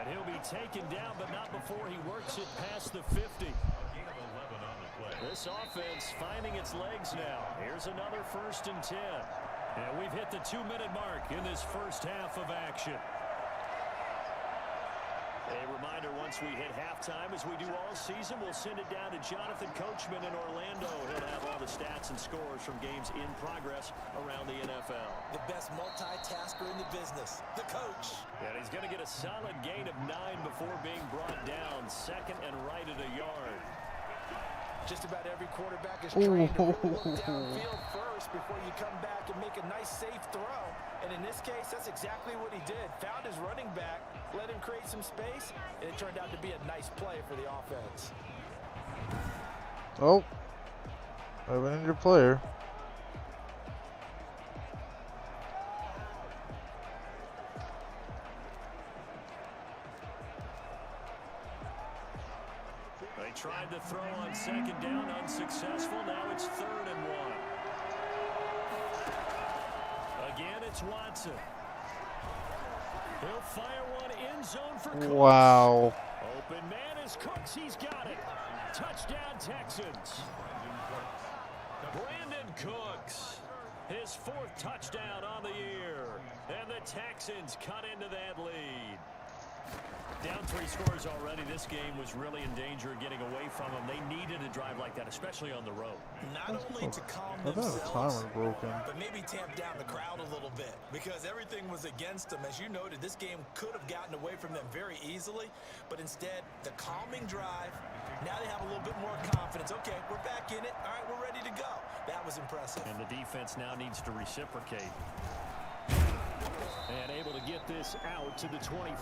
[SPEAKER 2] And he'll be taken down, but not before he works it past the 50.
[SPEAKER 1] A gain of 11 on the play.
[SPEAKER 2] This offense finding its legs now. Here's another 1st and 10. And we've hit the 2-minute mark in this first half of action. A reminder, once we hit halftime, as we do all season, we'll send it down to Jonathan Coachman in Orlando. He'll have all the stats and scores from games in progress around the NFL.
[SPEAKER 3] The best multitasker in the business, the coach.
[SPEAKER 2] And he's going to get a solid gain of 9 before being brought down. Second and right at a yard.
[SPEAKER 3] Just about every quarterback is trained to look downfield first before you come back and make a nice, safe throw. And in this case, that's exactly what he did. Found his running back, let him create some space, and it turned out to be a nice play for the offense.
[SPEAKER 4] Oh, I have an injured player.
[SPEAKER 2] They tried to throw on second down, unsuccessful. Now it's 3rd and 1. Again, it's Watson. He'll fire one end zone for Cooks.
[SPEAKER 4] Wow.
[SPEAKER 2] Open man is Cooks. He's got it. Touchdown, Texans. Brandon Cooks. His 4th touchdown on the year. And the Texans cut into that lead. Down 3 scores already. This game was really in danger of getting away from them. They needed a drive like that, especially on the road.
[SPEAKER 3] Not only to calm
[SPEAKER 4] I thought the
[SPEAKER 3] themselves,
[SPEAKER 4] timer broken.
[SPEAKER 3] but maybe tamp down the crowd a little bit because everything was against them. As you noted, this game could have gotten away from them very easily, but instead, the calming drive, now they have a little bit more confidence. Okay, we're back in it. All right, we're ready to go. That was impressive.
[SPEAKER 2] And the defense now needs to reciprocate. And able to get this out to the 25.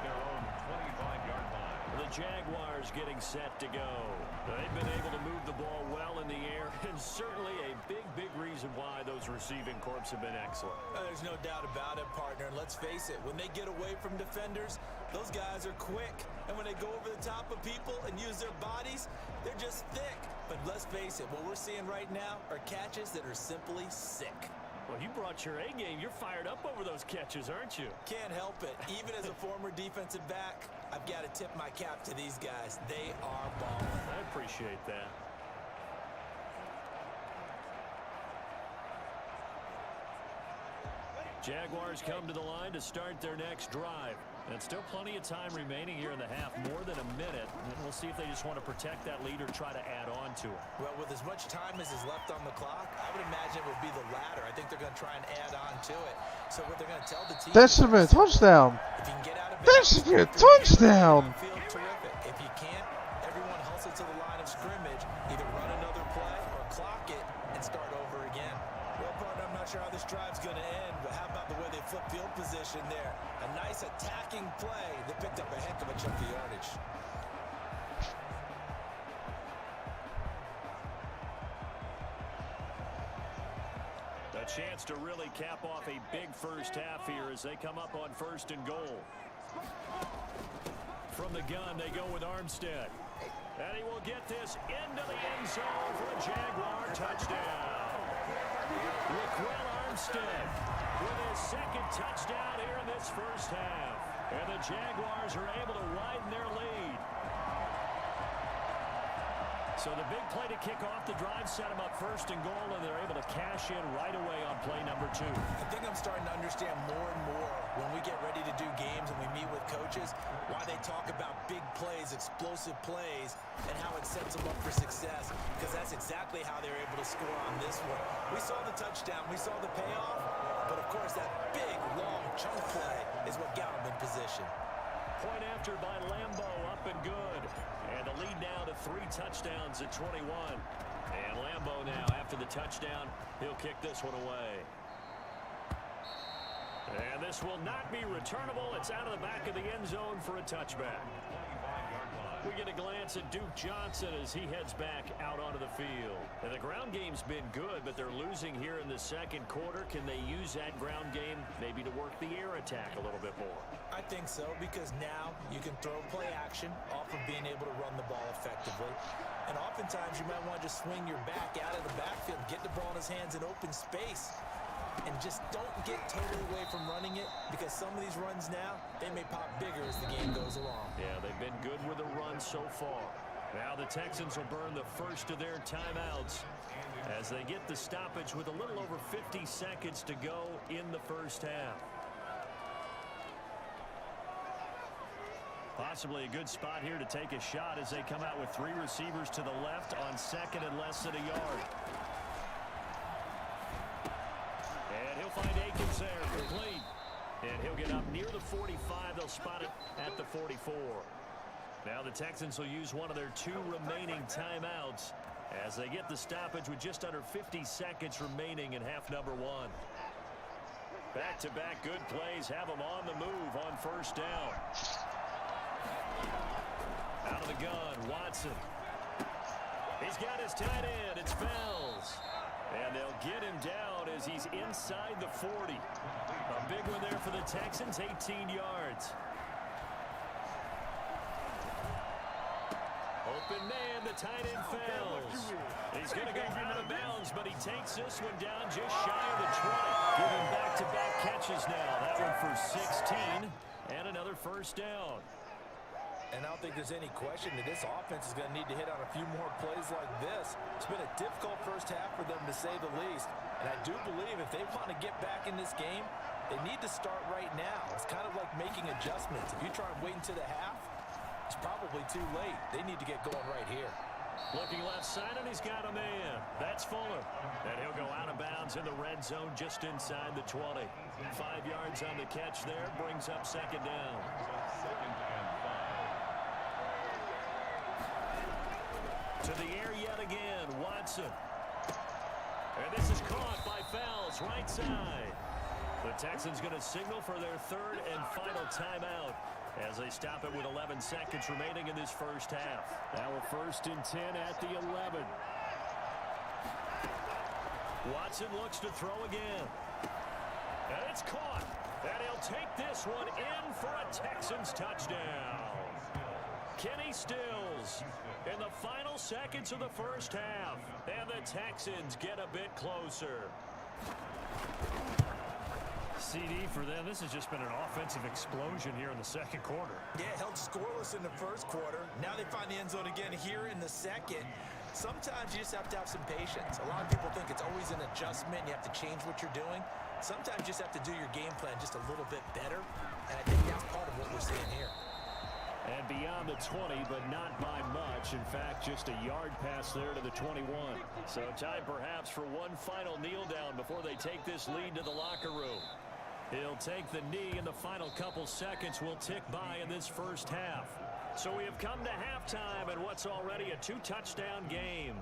[SPEAKER 1] Their own 25-yard line.
[SPEAKER 2] The Jaguars getting set to go. They've been able to move the ball well in the air, and certainly a big reason why those receiving corps have been excellent.
[SPEAKER 3] There's no doubt about it, partner. And let's face it, when they get away from defenders, those guys are quick. And when they go over the top of people and use their bodies, they're just thick. But let's face it, what we're seeing right now are catches that are simply sick.
[SPEAKER 2] Well, you brought your A game. You're fired up over those catches, aren't you?
[SPEAKER 3] Can't help it. Even as a former defensive back, I've got to tip my cap to these guys. They are balling.
[SPEAKER 2] I appreciate that. Jaguars come to the line to start their next drive. And still plenty of time remaining here in the half, more than a minute. And we'll see if they just want to protect that lead or try to add on to it.
[SPEAKER 3] Well, with as much time as is left on the clock, I would imagine it would be the latter. I think they're going to try and add on to it. So what they're going to tell the team...
[SPEAKER 4] That should have been a touchdown.
[SPEAKER 3] If you can get out of
[SPEAKER 4] That should be a touchdown.
[SPEAKER 3] Feel terrific. If you can't, everyone hustle to the line of scrimmage, either run another play or clock it and start over again. Well, partner, I'm not sure how this drive's going to end, but how about the way they flip field position there? A nice attacking play. They picked up a heck of a chunk of yardage.
[SPEAKER 2] A chance to really cap off a big first half here as they come up on 1st and goal. From the gun, they go with Armstead. And he will get this into the end zone for a Jaguar touchdown. Laquell Armstead with his 2nd touchdown here in this first half. And the Jaguars are able to widen their lead. So the big play to kick off the drive set them up 1st and goal, and they're able to cash in right away on play number 2.
[SPEAKER 3] I think I'm starting to understand more and more when we get ready to do games and we meet with coaches why they talk about big plays, explosive plays, and how it sets them up for success, because that's exactly how they're able to score on this one. We saw the touchdown, we saw the payoff, but of course that big, long chunk play is what got them in position.
[SPEAKER 2] Point after by Lambo, up and good. And the lead now to 3 touchdowns at 21. And Lambo now, after the touchdown, he'll kick this one away. And this will not be returnable. It's out of the back of the end zone for a touchback. We get a glance at Duke Johnson as he heads back out onto the field. And the ground game's been good, but they're losing here in the 2nd quarter. Can they use that ground game maybe to work the air attack a little bit more?
[SPEAKER 3] I think so, because now you can throw play action off of being able to run the ball effectively. And oftentimes you might want to just swing your back out of the backfield, get the ball in his hands in open space, and just don't get totally away from running it, because some of these runs now, they may pop bigger as the game goes along.
[SPEAKER 2] Yeah, they've been good with the run so far. Now the Texans will burn the first of their timeouts as they get the stoppage with a little over 50 seconds to go in the first half. Possibly a good spot here to take a shot as they come out with 3 receivers to the left on 2nd and less than a yard. And he'll find Akins there, complete. And he'll get up near the 45. They'll spot it at the 44. Now the Texans will use one of their 2 remaining timeouts as they get the stoppage with just under 50 seconds remaining in half number 1. Back-to-back good plays have them on the move on 1st down. Out of the gun, Watson. He's got his tight end. It's Fells. And they'll get him down as he's inside the 40. A big one there for the Texans, 18 yards. Open man, the tight end Fells. He's going to go out of bounds, but he takes this one down just shy of the 20. Giving back-to-back catches now. That one for 16 and another 1st down.
[SPEAKER 3] And I don't think there's any question that this offense is going to need to hit on a few more plays like this. It's been a difficult first half for them, to say the least. And I do believe if they want to get back in this game, they need to start right now. It's kind of like making adjustments. If you try and wait until the half, it's probably too late. They need to get going right here.
[SPEAKER 2] Looking left side, and he's got a man. That's Fuller. And he'll go out of bounds in the red zone just inside the 20. 5 yards on the catch there, brings up 2nd down. To the air yet again, Watson. And this is caught by Fells, right side. The Texans going to signal for their 3rd and final timeout as they stop it with 11 seconds remaining in this first half. Now a 1st and 10 at the 11. Watson looks to throw again. And it's caught. And he'll take this one in for a Texans touchdown. Kenny Stills in the final seconds of the first half. And the Texans get a bit closer. CD for them. This has just been an offensive explosion here in the 2nd quarter.
[SPEAKER 3] Yeah, held scoreless in the 1st quarter. Now they find the end zone again here in the 2nd. Sometimes you just have to have some patience. A lot of people think it's always an adjustment. You have to change what you're doing. Sometimes you just have to do your game plan just a little bit better. And I think that's part of what we're seeing here.
[SPEAKER 2] And beyond the 20, but not by much. In fact, just a yard pass there to the 21. So time perhaps for one final kneel down before they take this lead to the locker room. He'll take the knee, and the final couple seconds will tick by in this first half. So we have come to halftime in what's already a 2-touchdown game.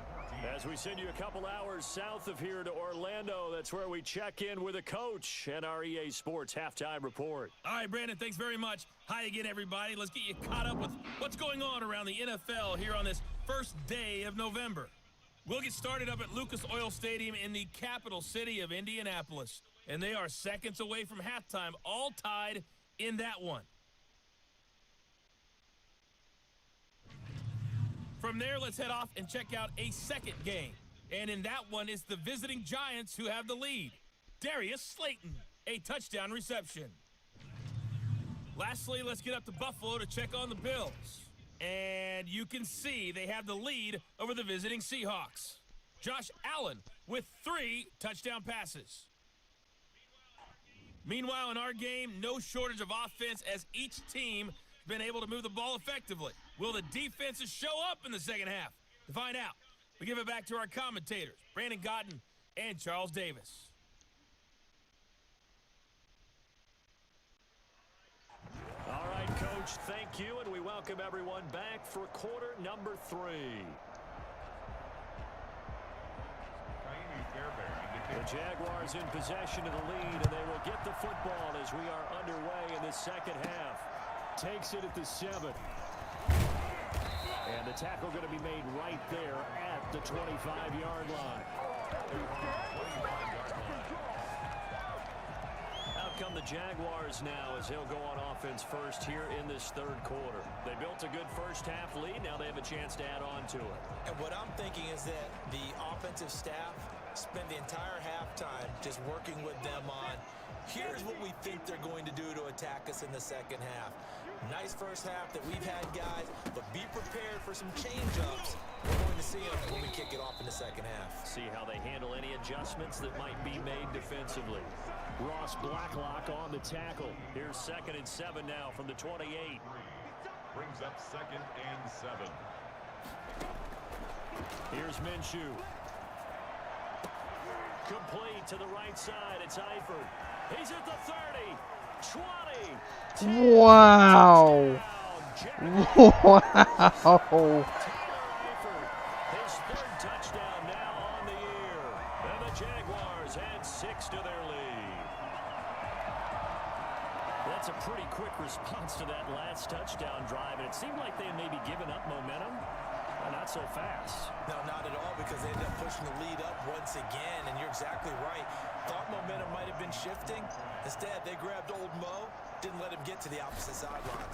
[SPEAKER 2] As we send you a couple hours south of here to Orlando, that's where we check in with a coach and our EA Sports halftime report.
[SPEAKER 6] All right, Brandon, thanks very much. Hi again, everybody. Let's get you caught up with what's going on around the NFL here on this first day of November. We'll get started up at Lucas Oil Stadium in the capital city of Indianapolis. And they are seconds away from halftime, all tied in that one. From there, let's head off and check out a second game. And in that one, it's the visiting Giants who have the lead. Darius Slayton, a touchdown reception. Lastly, let's get up to Buffalo to check on the Bills. And you can see they have the lead over the visiting Seahawks. Josh Allen with 3 touchdown passes. Meanwhile, in our game, no shortage of offense as each team has been able to move the ball effectively. Will the defenses show up in the second half? To find out, we give it back to our commentators, Brandon Godden and Charles Davis.
[SPEAKER 2] All right, Coach, thank you, and we welcome everyone back for quarter number 3. The Jaguars in possession of the lead, and they will get the football as we are underway in the second half.
[SPEAKER 5] Takes it at the 7. And the tackle going to be made right there at the 25-yard line.
[SPEAKER 2] Out come the Jaguars now as he'll go on offense first here in this third quarter. They built a good first half lead. Now they have a chance to add on to it.
[SPEAKER 3] And what I'm thinking is that the offensive staff spend the entire halftime just working with them on, here's what we think they're going to do to attack us in the second half. Nice first half that we've had, guys, but be prepared for some change-ups. We're going to see them when we kick it off in the second half.
[SPEAKER 2] See how they handle any adjustments that might be made defensively.
[SPEAKER 5] Ross Blacklock on the tackle.
[SPEAKER 2] Here's 2nd and 7 now from the 28.
[SPEAKER 1] Brings up 2nd and 7.
[SPEAKER 2] Here's Minshew. Complete to the right side. It's Eifert. He's at the 30, 20. 10,
[SPEAKER 4] Wow. Wow.
[SPEAKER 2] His 3rd touchdown now on the year. And the Jaguars add 6 to their lead. That's a pretty quick response to that last touchdown drive. And it seemed like they had maybe given up momentum. Not so fast.
[SPEAKER 3] No, not at all, because they ended up pushing the lead up once again, and you're exactly right. Thought momentum might have been shifting. Instead, they grabbed old Mo, didn't let him get to the opposite sideline.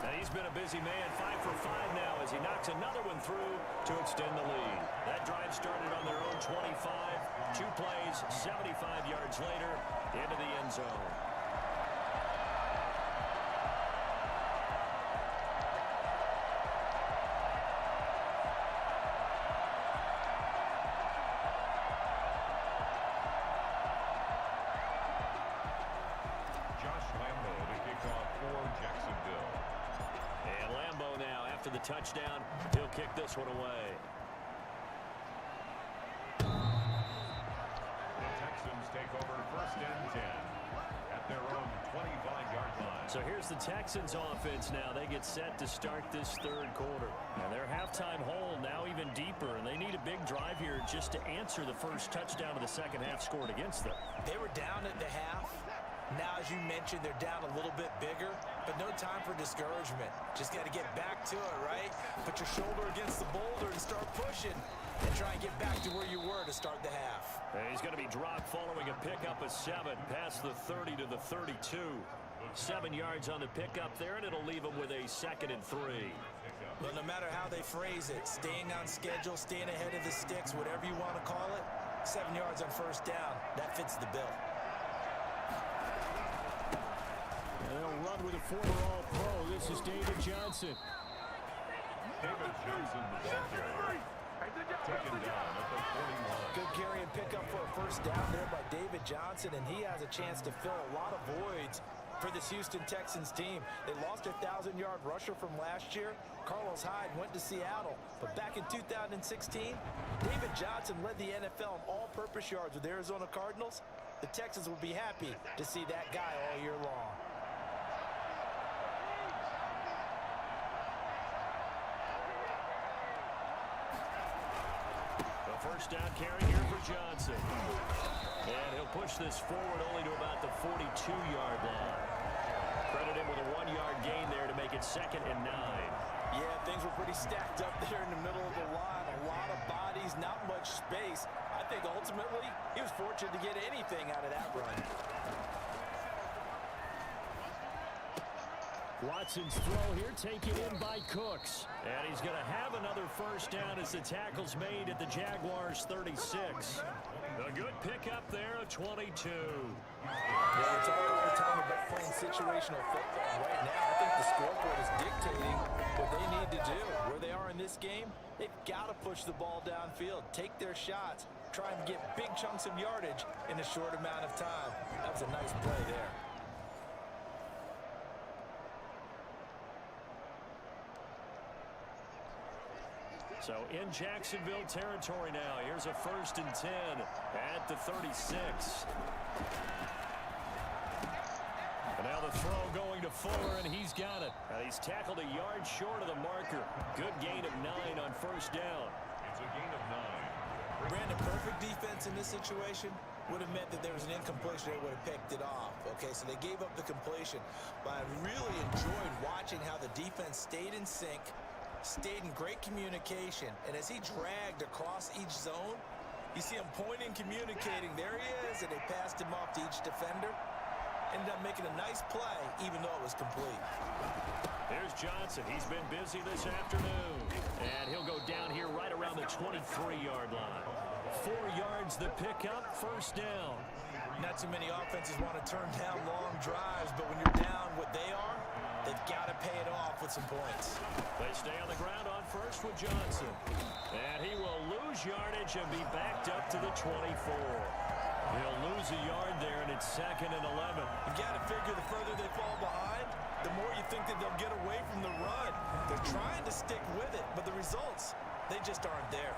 [SPEAKER 2] Now he's been a busy man, 5 for 5 now as he knocks another one through to extend the lead. That drive started on their own 25. 2 plays, 75 yards later, into the end zone. The touchdown, he'll kick this one away.
[SPEAKER 1] The Texans take over 1st and 10 at their own 25-yard line.
[SPEAKER 2] So here's the Texans offense now. They get set to start this third quarter. And their halftime hole now even deeper, and they need a big drive here just to answer the first touchdown of the second half scored against them.
[SPEAKER 3] They were down at the half. Now, as you mentioned, they're down a little bit bigger, but no time for discouragement. Just got to get back to it, right? Put your shoulder against the boulder and start pushing and try and get back to where you were to start the half.
[SPEAKER 2] And he's going to be dropped following a pickup of 7 past the 30 to the 32. 7 yards on the pickup there, and it'll leave him with a 2nd and 3.
[SPEAKER 3] But no matter how they phrase it, staying on schedule, staying ahead of the sticks, whatever you want to call it, 7 yards on first down, that fits the bill.
[SPEAKER 5] And they'll run with a former All-Pro. This is David Johnson.
[SPEAKER 1] David Johnson, the ball carrier, taken down at the 41.
[SPEAKER 3] Good carry and pick up for a first down there by David Johnson, and he has a chance to fill a lot of voids for this Houston Texans team. They lost their 1,000-yard rusher from last year. Carlos Hyde went to Seattle, but back in 2016, David Johnson led the NFL in all-purpose yards with the Arizona Cardinals. The Texans will be happy to see that guy all year long.
[SPEAKER 2] first down carry here for Johnson. And he'll push this forward only to about the 42-yard line. Credit him with a 1-yard gain there to make it 2nd and 9.
[SPEAKER 3] Yeah, things were pretty stacked up there in the middle of the line. A lot of bodies, not much space. I think ultimately he was fortunate to get anything out of that run.
[SPEAKER 5] Watson's throw here taken in by Cooks.
[SPEAKER 2] And he's going to have another first down as the tackle's made at the Jaguars' 36. A good pickup there of 22.
[SPEAKER 3] Yeah, we're talking all the time about playing situational football. Right now, I think the scoreboard is dictating what they need to do. Where they are in this game, they've got to push the ball downfield, take their shots, try and get big chunks of yardage in a short amount of time. That was a nice play there.
[SPEAKER 2] So in Jacksonville territory now. Here's a 1st and 10 at the 36. And now the throw going to Fuller, and he's got it. And he's tackled a yard short of the marker. Good gain of 9 on first down.
[SPEAKER 1] It's a gain of 9.
[SPEAKER 3] Brandon, perfect defense in this situation would have meant that there was an incompletion. They would have picked it off. Okay, so they gave up the completion. But I really enjoyed watching how the defense stayed in sync, stayed in great communication, and as he dragged across each zone, you see him pointing, communicating. There he is, and they passed him off to each defender. Ended up making a nice play, even though it was complete.
[SPEAKER 2] Here's Johnson. He's been busy this afternoon. And he'll go down here right around the 23-yard line. 4 yards the pickup, first down.
[SPEAKER 3] Not too many offenses want to turn down long drives, but when you're down what they are, they've got to pay it off with some points.
[SPEAKER 2] They stay on the ground on first with Johnson. And he will lose yardage and be backed up to the 24. He'll lose a yard there, and it's 2nd and 11.
[SPEAKER 3] You got to figure the further they fall behind, the more you think that they'll get away from the run. They're trying to stick with it, but the results, they just aren't there.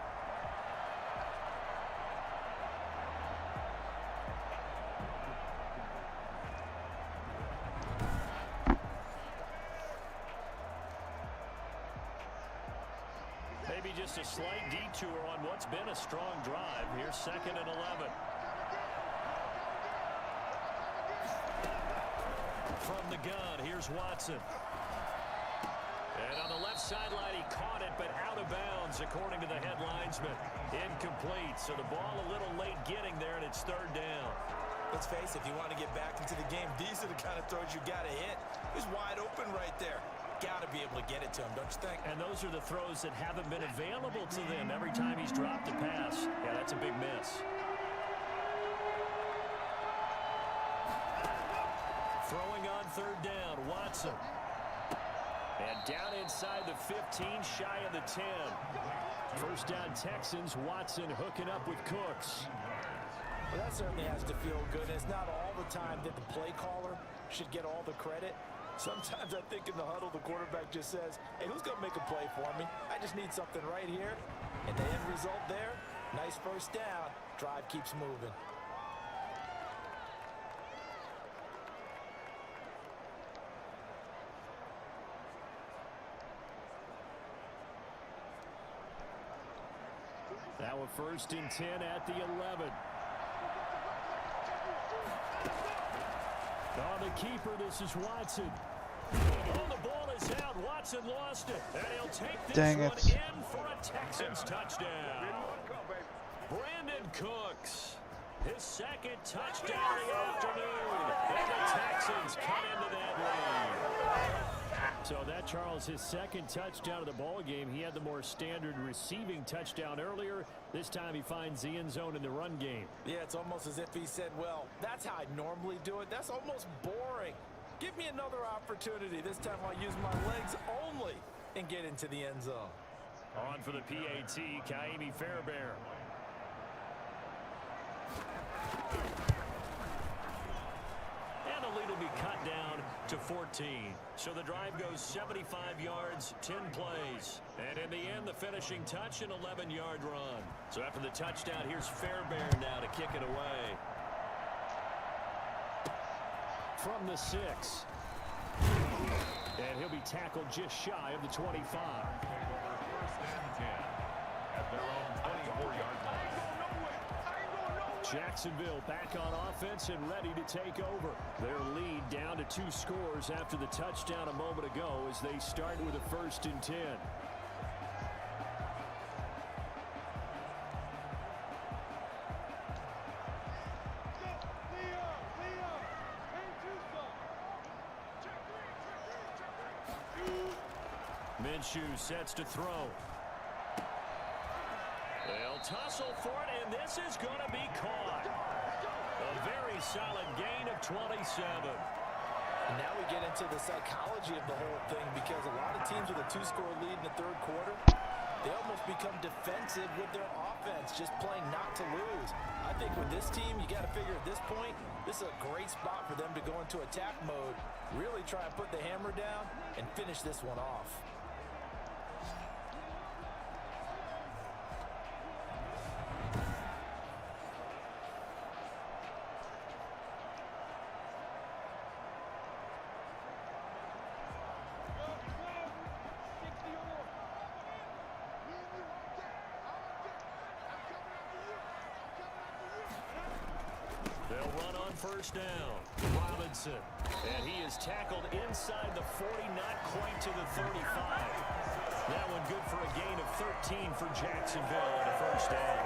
[SPEAKER 2] Maybe just a slight detour on what's been a strong drive. Here's 2nd and 11. From the gun, here's Watson. And on the left sideline, he caught it, but out of bounds, according to the head linesman. Incomplete, so the ball a little late getting there, and it's 3rd down.
[SPEAKER 3] Let's face it, if you want to get back into the game, these are the kind of throws you got to hit. He's wide open right there. Got to be able to get it to him, don't you think?
[SPEAKER 2] And those are the throws that haven't been available to them every time he's dropped a pass. Yeah, that's a big miss. Throwing on 3rd down, Watson. And down inside the 15, shy of the 10. First down Texans, Watson hooking up with Cooks.
[SPEAKER 3] Well, that certainly has to feel good. And it's not all the time that the play caller should get all the credit. Sometimes I think in the huddle, the quarterback just says, hey, who's going to make a play for me? I just need something right here. And the end result there, nice first down. Drive keeps moving.
[SPEAKER 2] Now a 1st and 10 at the 11. On the keeper, this is Watson. Oh, the ball is out. Watson lost it. And he'll take this one in for a Texans touchdown. Brandon Cooks, his 2nd touchdown of the afternoon. And the Texans cut into that lead. So that, Charles, his 2nd touchdown of the ball game. He had the more standard receiving touchdown earlier. This time he finds the end zone in the run game.
[SPEAKER 3] Yeah, it's almost as if he said, well, that's how I normally do it. That's almost boring. Give me another opportunity. This time I'll use my legs only and get into the end zone.
[SPEAKER 2] On for the PAT, Kaimi Fairbairn. And the lead will be cut down to 14. So the drive goes 75 yards, 10 plays. And in the end, the finishing touch, an 11-yard run. So after the touchdown, here's Fairbairn now to kick it away. From the 6. And he'll be tackled just shy of the 25.
[SPEAKER 1] First and 10 at their own 24-yard line.
[SPEAKER 2] Jacksonville back on offense and ready to take over. Their lead down to 2 scores after the touchdown a moment ago as they start with a 1st and 10. Minshew sets to throw. They'll tussle for it, and this is going to be caught. A very solid gain of 27.
[SPEAKER 3] And now we get into the psychology of the whole thing, because a lot of teams with a 2-score lead in the 3rd quarter, they almost become defensive with their offense, just playing not to lose. I think with this team, you got to figure at this point, this is a great spot for them to go into attack mode, really try and put the hammer down and finish this one off.
[SPEAKER 2] They'll run on 1st down. Robinson. And he is tackled inside the 40, not quite to the 35. That one good for a gain of 13 for Jacksonville and a 1st down.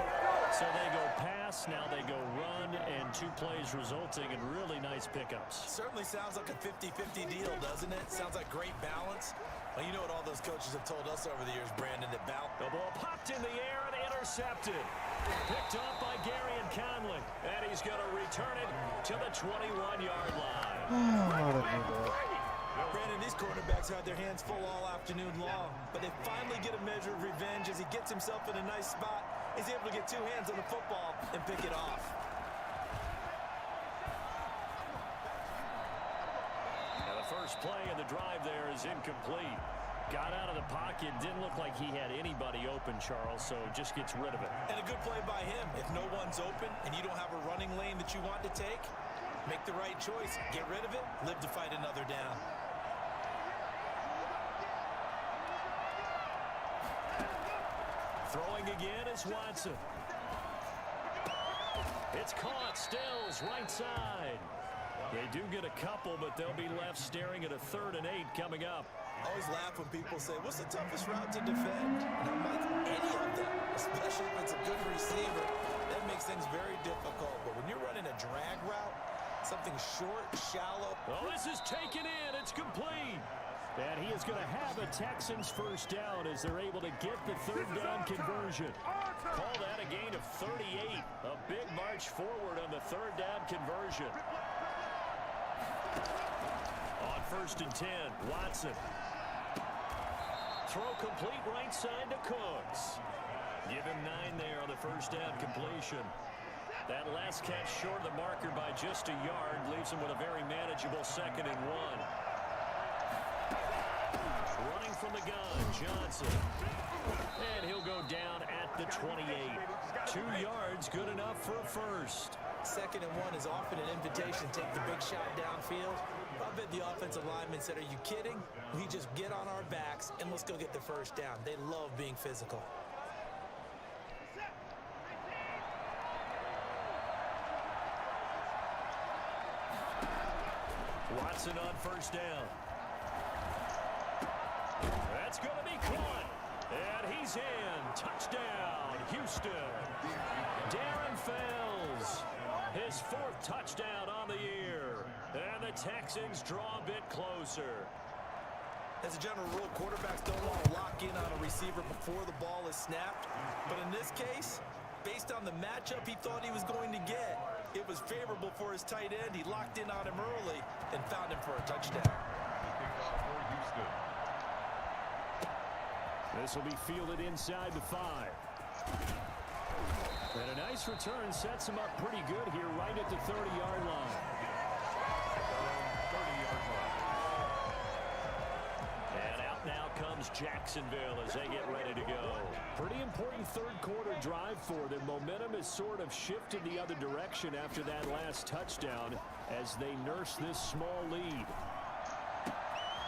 [SPEAKER 2] So they go pass, now they go run, and 2 plays resulting in really nice pickups.
[SPEAKER 3] Certainly sounds like a 50-50 deal, doesn't it? Sounds like great balance. Well, you know what all those coaches have told us over the years, Brandon, that
[SPEAKER 2] the ball popped in the air and intercepted. Picked off by Gary and Conley. And he's going to return it to the 21-yard line.
[SPEAKER 3] Brandon, these quarterbacks had their hands full all afternoon long, but they finally get a measure of revenge as he gets himself in a nice spot. He's able to get 2 hands on the football and pick it off.
[SPEAKER 2] Now the first play of the drive there is incomplete. Got out of the pocket, didn't look like he had anybody open, Charles, so just gets rid of it.
[SPEAKER 3] And a good play by him. If no one's open and you don't have a running lane that you want to take, make the right choice. Get rid of it, live to fight another down.
[SPEAKER 2] Throwing again is Watson. It's caught. Stills, right side. They do get a couple, but they'll be left staring at a 3rd and 8 coming up.
[SPEAKER 3] I always laugh when people say, what's the toughest route to defend? And I'm like, any of them, especially if it's a good receiver. That makes things very difficult. But when you're running a drag route, something short, shallow.
[SPEAKER 2] Oh, this is taken in. It's complete. And he is going to have a Texans 1st down as they're able to get the 3rd down conversion. Call that a gain of 38. A big march forward on the 3rd down conversion. On 1st and 10, Watson. Throw complete right side to Cooks. Give him 9 there on the 1st down completion. That last catch short of the marker by just a yard leaves him with a very manageable 2nd and 1. Running from the gun, Johnson. And he'll go down at the 28. 2 yards, good enough for a 1st.
[SPEAKER 3] 2nd and 1 is often an invitation. Take the big shot downfield. I bet the offensive lineman said, are you kidding? We just get on our backs and let's go get the 1st down. They love being physical.
[SPEAKER 2] Watson on 1st down. That's going to be caught. And he's in. Touchdown, Houston. Darren Fells. His 4th touchdown on the year. And the Texans draw a bit closer.
[SPEAKER 3] As a general rule, quarterbacks don't want to lock in on a receiver before the ball is snapped. But in this case, based on the matchup he thought he was going to get, it was favorable for his tight end. He locked in on him early and found him for a touchdown.
[SPEAKER 2] This will be fielded inside the 5. And a nice return sets him up pretty good here right at the 30-yard line. And out now comes Jacksonville as they get ready to go. Pretty important 3rd quarter drive for them. Momentum has sort of shifted the other direction after that last touchdown as they nurse this small lead.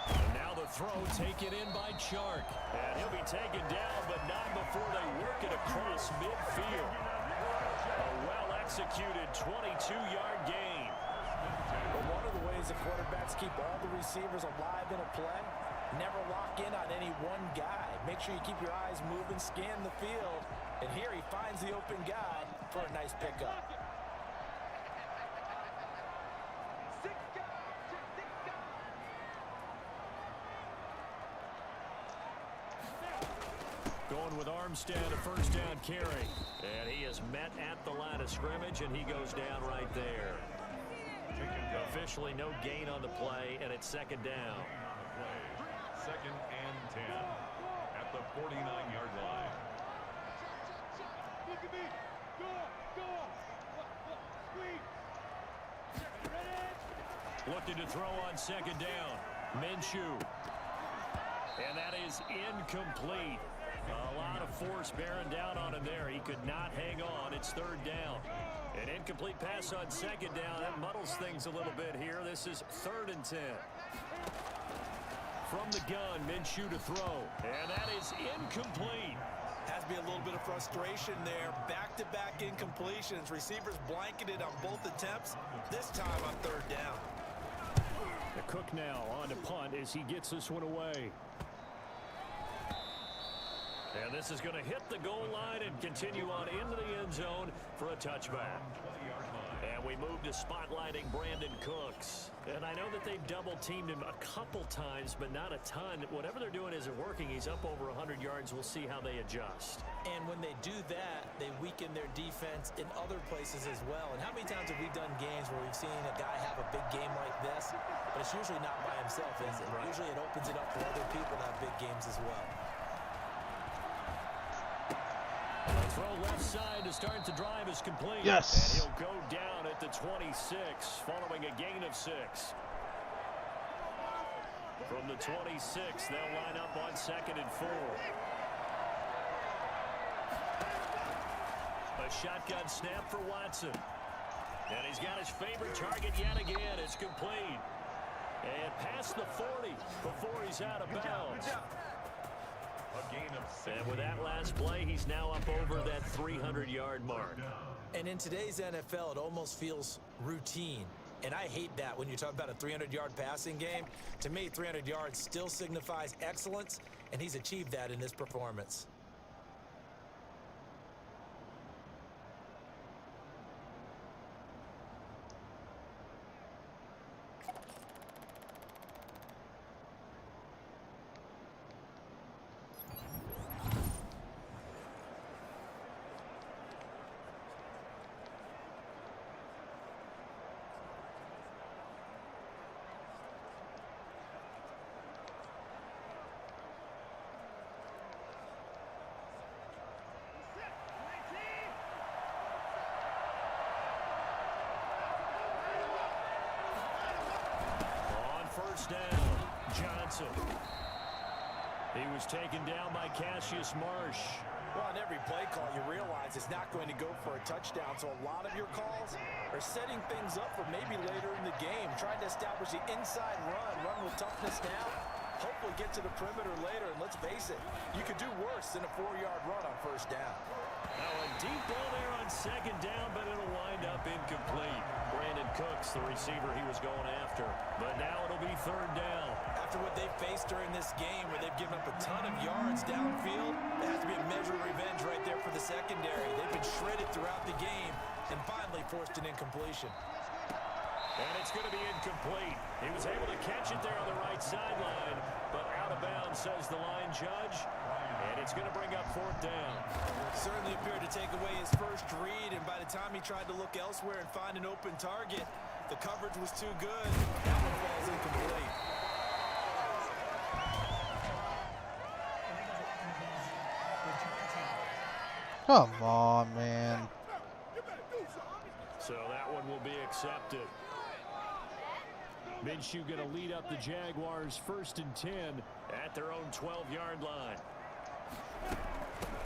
[SPEAKER 2] And now the throw taken in by Chark. And he'll be taken down, but not before they work it across midfield. A well executed 22-yard gain.
[SPEAKER 3] But one of the ways the quarterbacks keep all the receivers alive in a play, never lock in on any one guy. Make sure you keep your eyes moving, scan the field, and here he finds the open guy for a nice pickup.
[SPEAKER 2] Going with Armstead, a first down carry. And he is met at the line of scrimmage, and he goes down right there. Officially no gain on the play, and it's second down.
[SPEAKER 1] Second and 10 at the 49-yard line.
[SPEAKER 2] Looking to throw on second down. Minshew. And that is incomplete. A lot of force bearing down on him there. He could not hang on. It's third down. An incomplete pass on second down. That muddles things a little bit here. This is 3rd and 10. From the gun, Minshew to throw. And that is incomplete.
[SPEAKER 3] Has to be a little bit of frustration there. Back-to-back incompletions. Receivers blanketed on both attempts. This time on third down.
[SPEAKER 5] The Cook now on to punt as he gets this one away.
[SPEAKER 2] And this is going to hit the goal line and continue on into the end zone for a touchback. And we move to spotlighting Brandon Cooks. And I know that they've double-teamed him a couple times, but not a ton. Whatever they're doing isn't working. He's up over 100 yards. We'll see how they adjust.
[SPEAKER 3] And when they do that, they weaken their defense in other places as well. And how many times have we done games where we've seen a guy have a big game like this, but it's usually not by himself, is it? Right. Usually it opens it up for other people to have big games as well.
[SPEAKER 2] Throw left side to start the drive is complete.
[SPEAKER 4] Yes.
[SPEAKER 2] And he'll go down at the 26, following a gain of 6. From the 26, they'll line up on 2nd and 4. A shotgun snap for Watson. And he's got his favorite target yet again. It's complete. And past the 40 before he's out of bounds. And with that last play, he's now up over that 300-yard mark.
[SPEAKER 3] And in today's NFL, it almost feels routine. And I hate that when you talk about a 300-yard passing game. To me, 300 yards still signifies excellence, and he's achieved that in this performance.
[SPEAKER 2] First down, Johnson. He was taken down by Cassius Marsh.
[SPEAKER 3] Well, on every play call, you realize it's not going to go for a touchdown, so a lot of your calls are setting things up for maybe later in the game, trying to establish the inside run with toughness now, hopefully get to the perimeter later, and let's face it, you could do worse than a 4-yard run on first down.
[SPEAKER 2] Now a deep ball there on second down, but it'll wind up incomplete. Brandon Cooks, the receiver he was going after. But now it'll be third down.
[SPEAKER 3] After what they faced during this game, where they've given up a ton of yards downfield, there has to be a measure of revenge right there for the secondary. They've been shredded throughout the game and finally forced an incompletion.
[SPEAKER 2] And it's going to be incomplete. He was able to catch it there on the right sideline, but out of bounds, says the line judge. And it's going to bring up fourth down.
[SPEAKER 3] Certainly appeared to take away his first read, and by the time he tried to look elsewhere and find an open target, the coverage was too good. That one falls incomplete.
[SPEAKER 4] Come on, man.
[SPEAKER 2] So that one will be accepted.
[SPEAKER 5] Minshew going to lead up the Jaguars 1st and 10
[SPEAKER 2] at their own 12-yard line.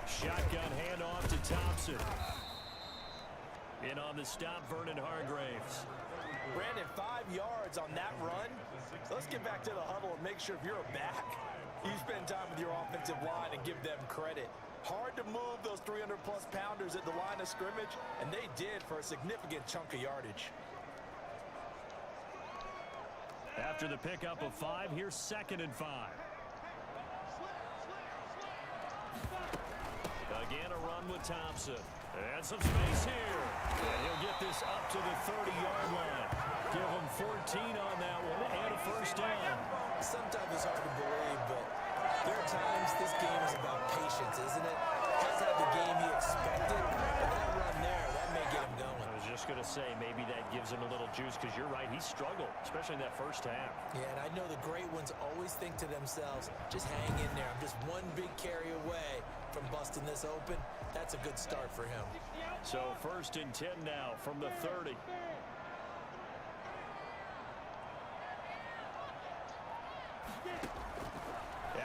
[SPEAKER 2] Shotgun handoff to Thompson. In on the stop, Vernon Hargraves.
[SPEAKER 3] Brandon, 5 yards on that run. Let's get back to the huddle and make sure if you're a back, you spend time with your offensive line and give them credit. Hard to move those 300-plus pounders at the line of scrimmage, and they did for a significant chunk of yardage.
[SPEAKER 2] After the pickup of 5, here's 2nd and 5. Again, a run with Thompson. And some space here. And he'll get this up to the 30-yard line. Give him 14 on that one and a first down.
[SPEAKER 3] Sometimes it's hard to believe, but there are times this game is about patience, isn't it? Hasn't had the game he expected, but that run there, that may get him going.
[SPEAKER 2] I was just going to say, maybe that gives him a little juice, because you're right, he struggled, especially in that first half.
[SPEAKER 3] Yeah, and I know the great ones always think to themselves, just hang in there. I'm just one big carry away from busting this open. That's a good start for him.
[SPEAKER 2] So 1st and 10 now from the 30.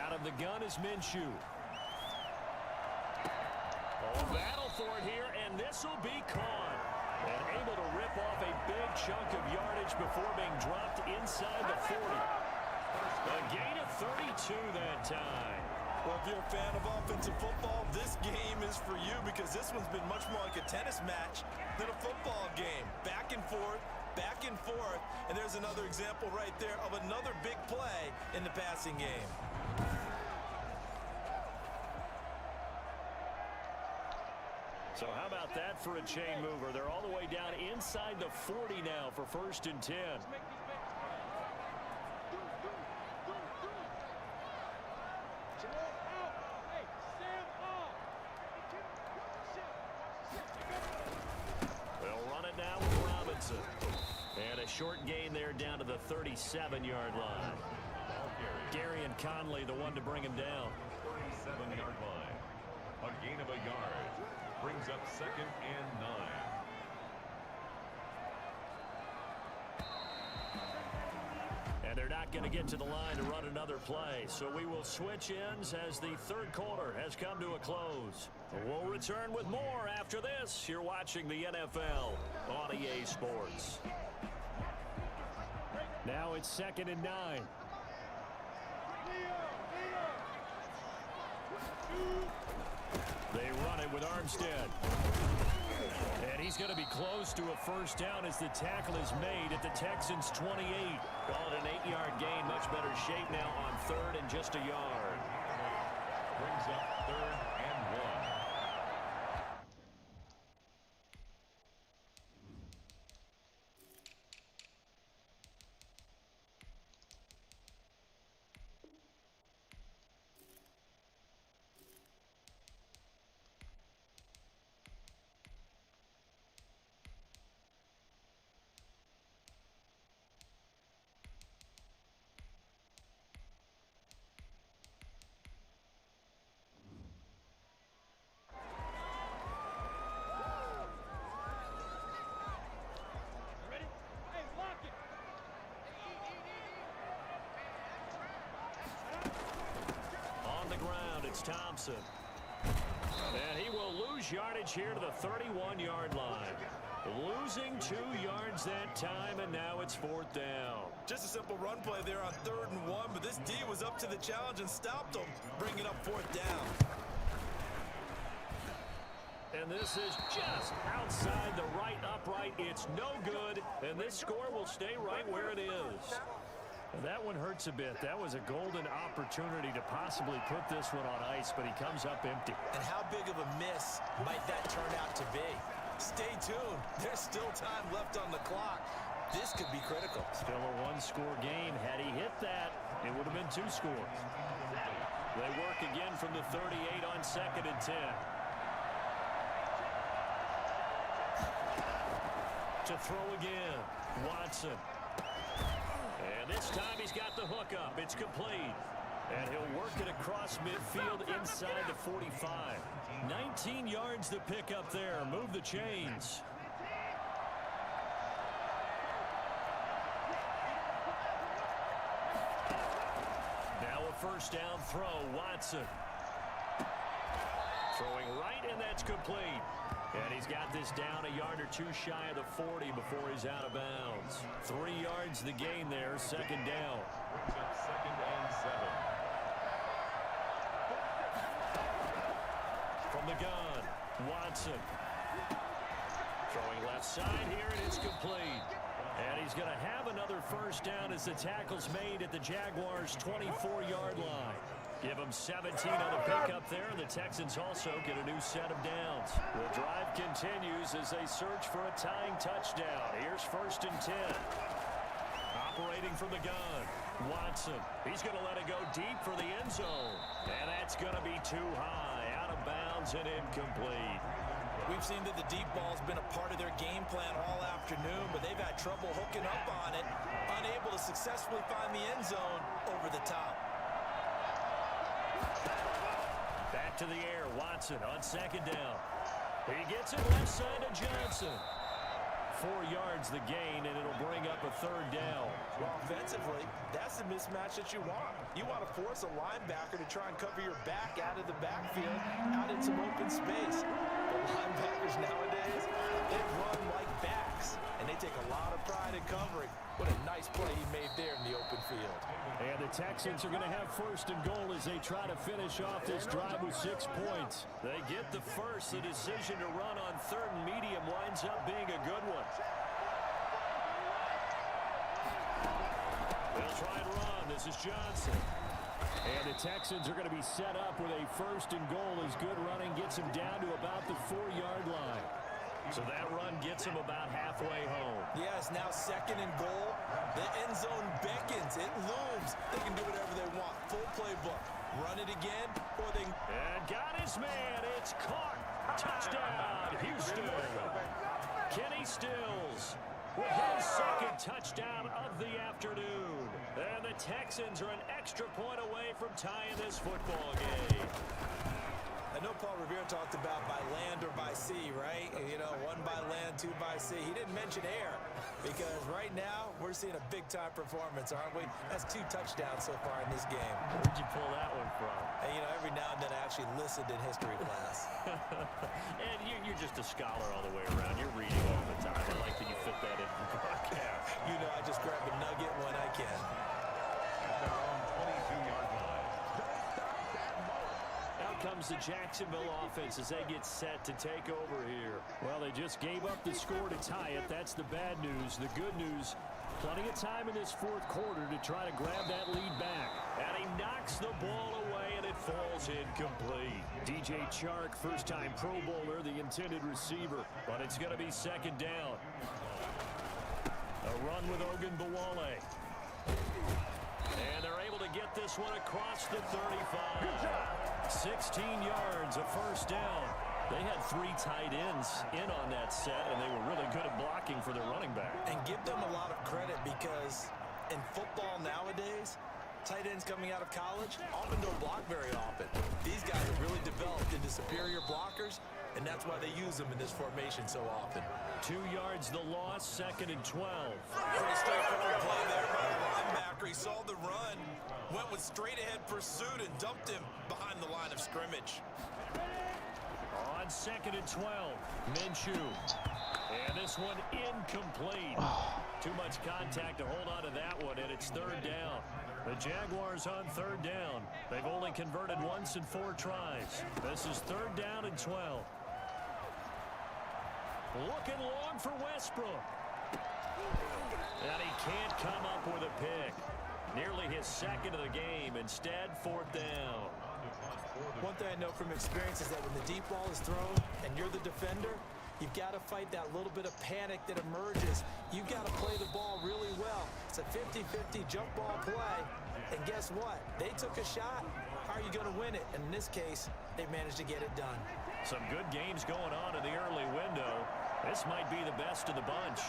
[SPEAKER 2] Out of the gun is Minshew. Oh, battle for it here, and this will be caught. And able to rip off a big chunk of yardage before being dropped inside the 40. A gain of 32 that time.
[SPEAKER 3] Well, if you're a fan of offensive football, this game is for you, because this one's been much more like a tennis match than a football game. Back and forth, and there's another example right there of another big play in the passing game.
[SPEAKER 2] So how about that for a chain mover? They're all the way down inside the 40 now for 1st and 10. They'll run it now with Robinson. And a short gain there down to the 37-yard line. Gary and Conley, the one to bring him down.
[SPEAKER 1] 37-yard line. A gain of a yard. Brings up 2nd and 9.
[SPEAKER 2] And they're not going to get to the line to run another play. So we will switch ends as the 3rd quarter has come to a close. We'll return with more after this. You're watching the NFL on EA Sports. Now it's 2nd and 9. They run it with Armstead. And he's going to be close to a first down as the tackle is made at the Texans' 28. Call it an 8-yard gain. Much better shape now on 3rd and just a yard.
[SPEAKER 1] Brings up 3rd and 1.
[SPEAKER 2] Thompson. And he will lose yardage here to the 31-yard line. Losing 2 yards that time, and now it's 4th down.
[SPEAKER 3] Just a simple run play there on 3rd and 1, but this D was up to the challenge and stopped him, bringing up 4th down.
[SPEAKER 2] And this is just outside the right upright. It's no good, and this score will stay right where it is. That one hurts a bit. That was a golden opportunity to possibly put this one on ice, but he comes up empty.
[SPEAKER 3] And how big of a miss might that turn out to be? Stay tuned. There's still time left on the clock. This could be critical.
[SPEAKER 2] Still a 1-score game. Had he hit that, it would have been 2 scores. They work again from the 38 on 2nd and 10. To throw again. Watson. And this time he's got the hook up. It's complete. And he'll work it across midfield inside the 45. 19 yards to pick up there. Move the chains. Now a first down throw. Watson. Throwing right, and that's complete. And he's got this down a yard or 2 shy of the 40 before he's out of bounds. 3 yards the gain there, 2nd down.
[SPEAKER 1] Brings up 2nd and 7.
[SPEAKER 2] From the gun, Watson. Throwing left side here, and it's complete. And he's going to have another first down as the tackle's made at the Jaguars' 24-yard line. Give them 17 on the pickup there, and the Texans also get a new set of downs. The drive continues as they search for a tying touchdown. Here's 1st and 10. Operating from the gun, Watson. He's going to let it go deep for the end zone. And that's going to be too high, out of bounds and incomplete.
[SPEAKER 3] We've seen that the deep ball's been a part of their game plan all afternoon, but they've had trouble hooking up on it, unable to successfully find the end zone over the top.
[SPEAKER 2] Back to the air, Watson on 2nd down. He gets it left side to Johnson. 4 yards the gain, and it'll bring up a 3rd down.
[SPEAKER 3] Well, offensively, that's the mismatch that you want. You want to force a linebacker to try and cover your back out of the backfield, out in some open space. But linebackers nowadays, they run like backs, and they take a lot of pride in covering. What a nice play he made there in the open field.
[SPEAKER 2] And the Texans are going to have 1st and goal as they try to finish off this drive with 6 points. They get the first. The decision to run on 3rd and medium winds up being a good one. They'll try and run. This is Johnson. And the Texans are going to be set up with a 1st and goal as good running gets them down to about the 4-yard line. So that run gets them about halfway home.
[SPEAKER 3] Yes, now 2nd and goal. The end zone beckons. It looms. They can do whatever they want. Full playbook. Run it again, or they...
[SPEAKER 2] And got his man. It's caught. Touchdown, Houston. Kenny Stills with his 2nd touchdown of the afternoon. And the Texans are an extra point away from tying this football game.
[SPEAKER 3] I know Paul Revere talked about by land or by sea, right? You know, 1 by land, 2 by sea. He didn't mention air because right now we're seeing a big-time performance, aren't we? That's 2 touchdowns so far in this game.
[SPEAKER 2] Where'd you pull that one from?
[SPEAKER 3] And, you know, every now and then I actually listened in history class.
[SPEAKER 2] And you're just a scholar all the way around. You're reading all the time. I like that you fit that in the broadcast.
[SPEAKER 3] You know, I just grab a nugget when I can.
[SPEAKER 2] Comes the Jacksonville offense as they get set to take over here. Well, they just gave up the score to tie it. That's the bad news. The good news, plenty of time in this 4th quarter to try to grab that lead back. And he knocks the ball away, and it falls incomplete. DJ Chark, first-time Pro Bowler, the intended receiver. But it's going to be 2nd down. A run with Ogunbowale. And they're able to get this one across the 35. 16 yards, a 1st down. They had 3 tight ends in on that set, and they were really good at blocking for their running back.
[SPEAKER 3] And give them a lot of credit because in football nowadays, tight ends coming out of college often don't block very often. These guys have really developed into superior blockers, and that's why they use them in this formation so often.
[SPEAKER 2] 2 yards the loss, 2nd and 12.
[SPEAKER 3] Pretty straightforward play there by the linebacker. He saw the run, went with straight-ahead pursuit, and dumped him behind the line of scrimmage.
[SPEAKER 2] On 2nd and 12, Minshew. And this one incomplete. Too much contact to hold on to that one, and it's 3rd down. The Jaguars on 3rd down. They've only converted once in 4 tries. This is 3rd down and 12. Looking long for Westbrook. And he can't come up with a pick. Nearly his 2nd of the game. Instead, 4th down.
[SPEAKER 3] One thing I know from experience is that when the deep ball is thrown and you're the defender, you've got to fight that little bit of panic that emerges. You've got to play the ball really well. It's a 50-50 jump ball play. And guess what? They took a shot. How are you going to win it? And in this case, they managed to get it done.
[SPEAKER 2] Some good games going on in the early window. This might be the best of the bunch.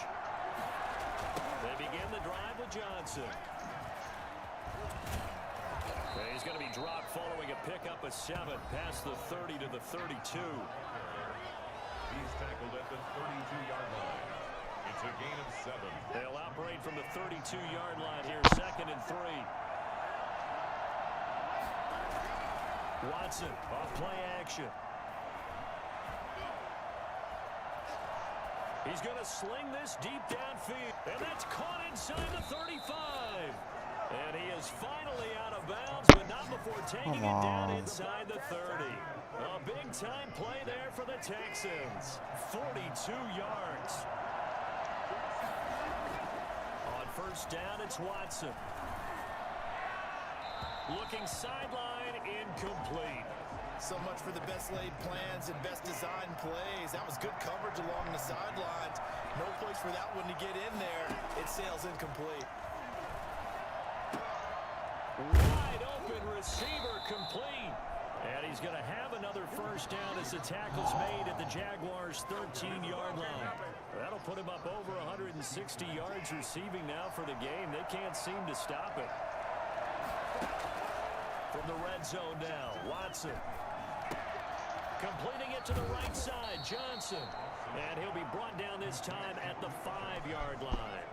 [SPEAKER 2] They begin the drive with Johnson. He's going to be dropped following a pickup of 7 past the 30 to the 32.
[SPEAKER 1] He's tackled at the 32-yard line. It's a gain of 7.
[SPEAKER 2] They'll operate from the 32-yard line here, 2nd and 3. Watson off play action. He's going to sling this deep downfield, and that's caught inside the 35. And he is finally out of bounds, but not before taking it down inside the 30. A big-time play there for the Texans. 42 yards. On first down, it's Watson. Looking sideline, incomplete.
[SPEAKER 3] So much for the best laid plans and best designed plays. That was good coverage along the sidelines. No place for that one to get in there. It sails incomplete.
[SPEAKER 2] Wide open receiver complete. And he's going to have another first down as the tackle's made at the Jaguars' 13-yard line. That'll put him up over 160 yards receiving now for the game. They can't seem to stop it. From the red zone now, Watson. Completing it to the right side, Johnson. And he'll be brought down this time at the 5-yard line.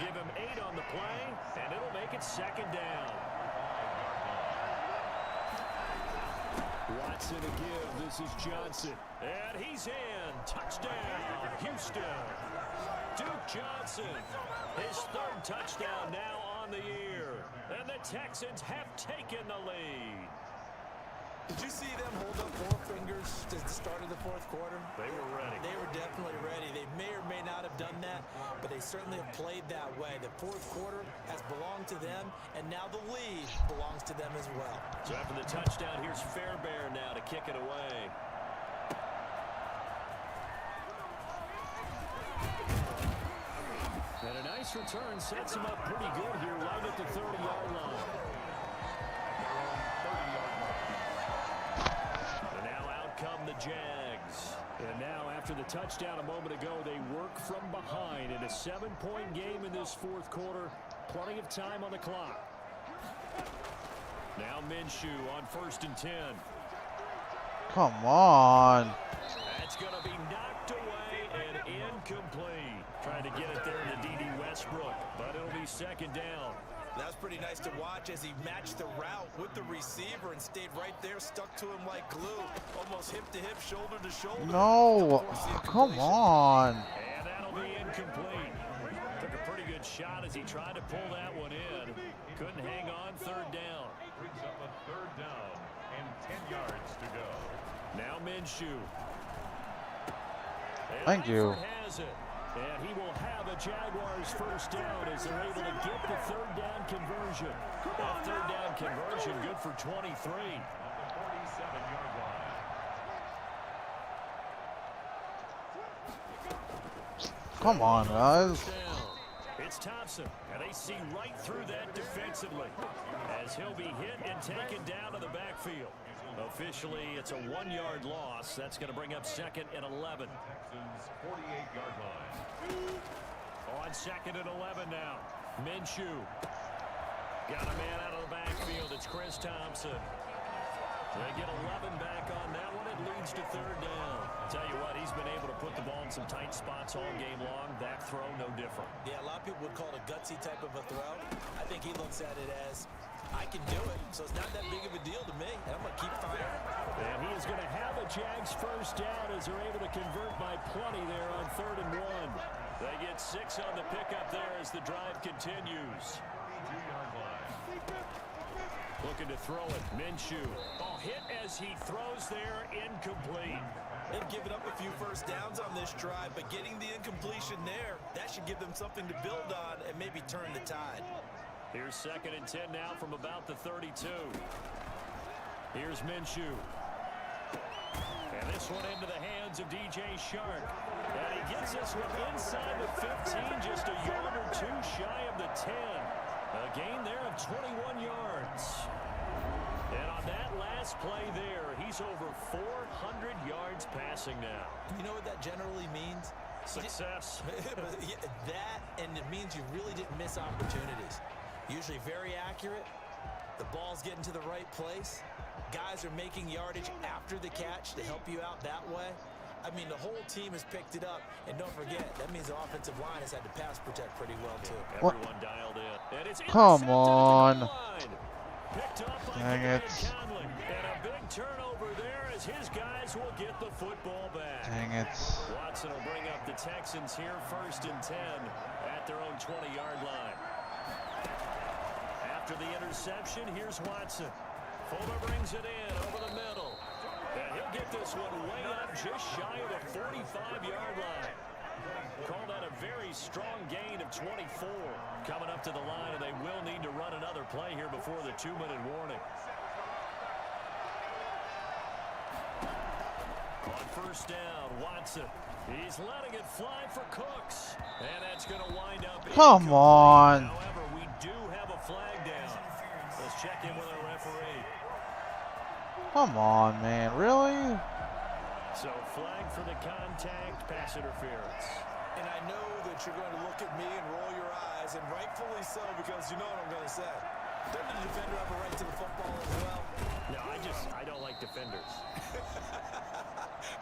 [SPEAKER 2] Give him 8 on the play, and it'll make it second down. Watson to give. This is Johnson. And he's in. Touchdown, Houston. Duke Johnson. His 3rd touchdown now on the year. And the Texans have taken the lead.
[SPEAKER 3] Did you see them hold up 4 fingers to the start of the 4th quarter?
[SPEAKER 2] They were ready.
[SPEAKER 3] They were definitely ready. They may or may not have done that, but they certainly have played that way. The 4th quarter has belonged to them, and now the lead belongs to them as well.
[SPEAKER 2] So after the touchdown, here's Fairbairn now to kick it away. And a nice return sets him up pretty good here right at the 30-yard line. And now out come the Jags. And now after the touchdown a moment ago, they work from behind in a 7-point game in this 4th quarter. Plenty of time on the clock. Now Minshew on 1st and 10.
[SPEAKER 4] Come on.
[SPEAKER 2] That's going to be knocked away and incomplete. Trying to get it there to D.D. Westbrook, but it'll be second down.
[SPEAKER 3] That's pretty nice to watch as he matched the route with the receiver and stayed right there, stuck to him like glue, almost hip to hip, shoulder to shoulder.
[SPEAKER 4] No, come on.
[SPEAKER 2] And that'll be incomplete. Took a pretty good shot as he tried to pull that one in. Couldn't hang on. 3rd down.
[SPEAKER 1] Brings up a 3rd down and 10 yards to go.
[SPEAKER 2] Now Minshew. And
[SPEAKER 4] Thank you.
[SPEAKER 2] Eifert has it. And he will have a Jaguars first down as they're able to get the 3rd down conversion. That 3rd down conversion good for 23.
[SPEAKER 1] At the 47-yard line.
[SPEAKER 4] Come on, guys.
[SPEAKER 2] It's Thompson, and they see right through that defensively as he'll be hit and taken down to the backfield. Officially, it's a 1-yard loss. That's going to bring up 2nd and 11.
[SPEAKER 1] Texans 48-yard line.
[SPEAKER 2] On 2nd and 11 now. Minshew. Got a man out of the backfield. It's Chris Thompson. They get 11 back on that one. It leads to 3rd down. Tell you what, he's been able to put the ball in some tight spots all game long. That throw, no different.
[SPEAKER 3] Yeah, a lot of people would call it a gutsy type of a throw. I think he looks at it as, I can do it, so it's not that big of a deal to me, and I'm going to keep firing.
[SPEAKER 2] And he is going to have a Jags first down as they're able to convert by plenty there on 3rd and 1. They get 6 on the pickup there as the drive continues.
[SPEAKER 1] 2-yard line.
[SPEAKER 2] Looking to throw it. Minshew. Oh, hit as he throws there. Incomplete.
[SPEAKER 3] They've given up a few first downs on this drive, but getting the incompletion there, that should give them something to build on and maybe turn the tide.
[SPEAKER 2] Here's 2nd and 10 now from about the 32. Here's Minshew. And this one into the hands of DJ Shark. And he gets this one inside the 15, just a yard or 2 shy of the 10. A gain there of 21 yards. And on that last play there, he's over 400 yards passing now.
[SPEAKER 3] You know what that generally means?
[SPEAKER 2] Success.
[SPEAKER 3] That, and it means you really didn't miss opportunities. Usually very accurate. The ball's getting to the right place. Guys are making yardage after the catch to help you out that way. I mean, the whole team has picked it up. And don't forget, that means the offensive line has had to pass protect pretty well, too.
[SPEAKER 2] Everyone dialed in. And it's
[SPEAKER 4] Come on.
[SPEAKER 2] Picked up by
[SPEAKER 4] Dang it.
[SPEAKER 2] Conley. And a big turnover there as his guys will get the football back.
[SPEAKER 4] Dang it.
[SPEAKER 2] Watson will bring up the Texans here 1st and 10 at their own 20-yard line. After the interception, here's Watson. Fuller brings it in over the middle. And he'll get this one way up just shy of the 45-yard line. Call that a very strong gain of 24. Coming up to the line, and they will need to run another play here before the 2-minute warning. On first down, Watson. He's letting it fly for Cooks. And that's going to wind up.
[SPEAKER 4] Come on.
[SPEAKER 2] However, we do have a flag down. Let's check in with our referee.
[SPEAKER 4] Come on, man. Really?
[SPEAKER 2] So flag for the contact, pass interference.
[SPEAKER 3] And I know that you're going to look at me and roll your eyes, and rightfully so, because you know what I'm going to say. Doesn't the defender have a right to the football as well?
[SPEAKER 2] No, I don't like defenders.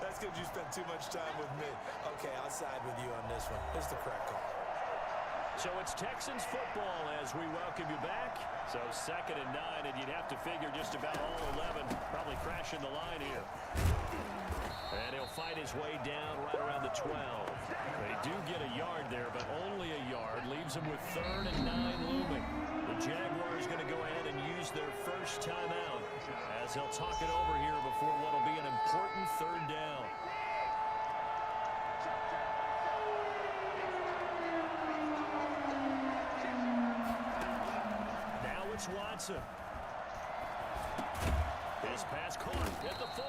[SPEAKER 3] That's because you spent too much time with me. Okay, I'll side with you on this one. It's the correct call.
[SPEAKER 2] So it's Texans football as we welcome you back. So 2nd and 9, and you'd have to figure just about all 11 probably crashing the line here. And he'll fight his way down right around the 12. They do get a yard there, but only a yard. Leaves them with 3rd and 9 looming. The Jaguars going to go ahead and use their first timeout as they'll talk it over here before what will be an important 3rd down. Now it's Watson. His pass caught at the 4.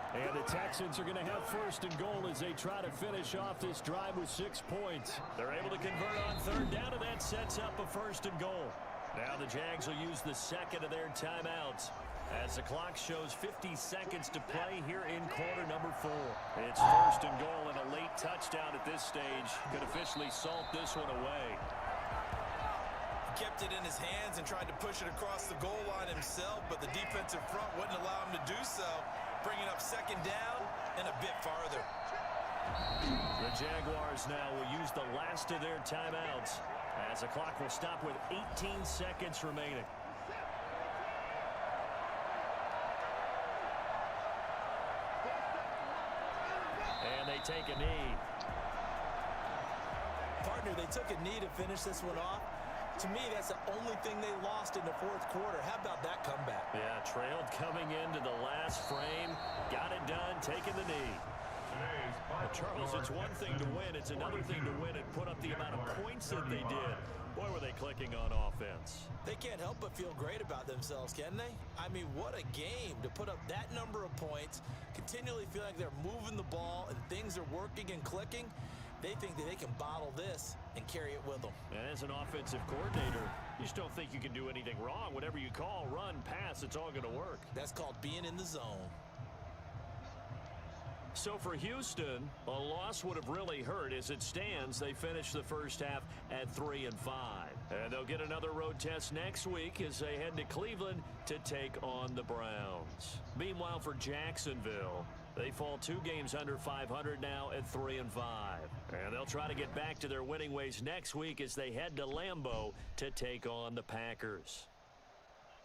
[SPEAKER 2] And the Texans are going to have 1st and goal as they try to finish off this drive with 6 points. They're able to convert on 3rd down, and that sets up a 1st and goal. Now the Jags will use the 2nd of their timeouts as the clock shows 50 seconds to play here in quarter number 4. It's 1st and goal, and a late touchdown at this stage could officially salt this one away.
[SPEAKER 3] He kept it in his hands and tried to push it across the goal line himself, but the defensive front wouldn't allow him to do so, bringing up 2nd down and a bit farther.
[SPEAKER 2] The Jaguars now will use the last of their timeouts as the clock will stop with 18 seconds remaining. And they take a knee.
[SPEAKER 3] Partner, they took a knee to finish this one off. To me, that's the only thing they lost in the 4th quarter. How about that comeback?
[SPEAKER 2] Yeah, trailed coming into the last frame. Got it done, taking the knee. Charles, it's one thing to win. It's another thing to win and put up the amount of points that they did. Boy, were they clicking on offense.
[SPEAKER 3] They can't help but feel great about themselves, can they? I mean, what a game to put up that number of points, continually feel like they're moving the ball and things are working and clicking. They think that they can bottle this and carry it with them.
[SPEAKER 2] And as an offensive coordinator, you just don't think you can do anything wrong. Whatever you call, run, pass, it's all going to work.
[SPEAKER 3] That's called being in the zone.
[SPEAKER 2] So for Houston, a loss would have really hurt. As it stands, they finish the first half at 3-5. And they'll get another road test next week as they head to Cleveland to take on the Browns. Meanwhile, for Jacksonville, they fall 2 games under 500 now at 3-5. And they'll try to get back to their winning ways next week as they head to Lambeau to take on the Packers.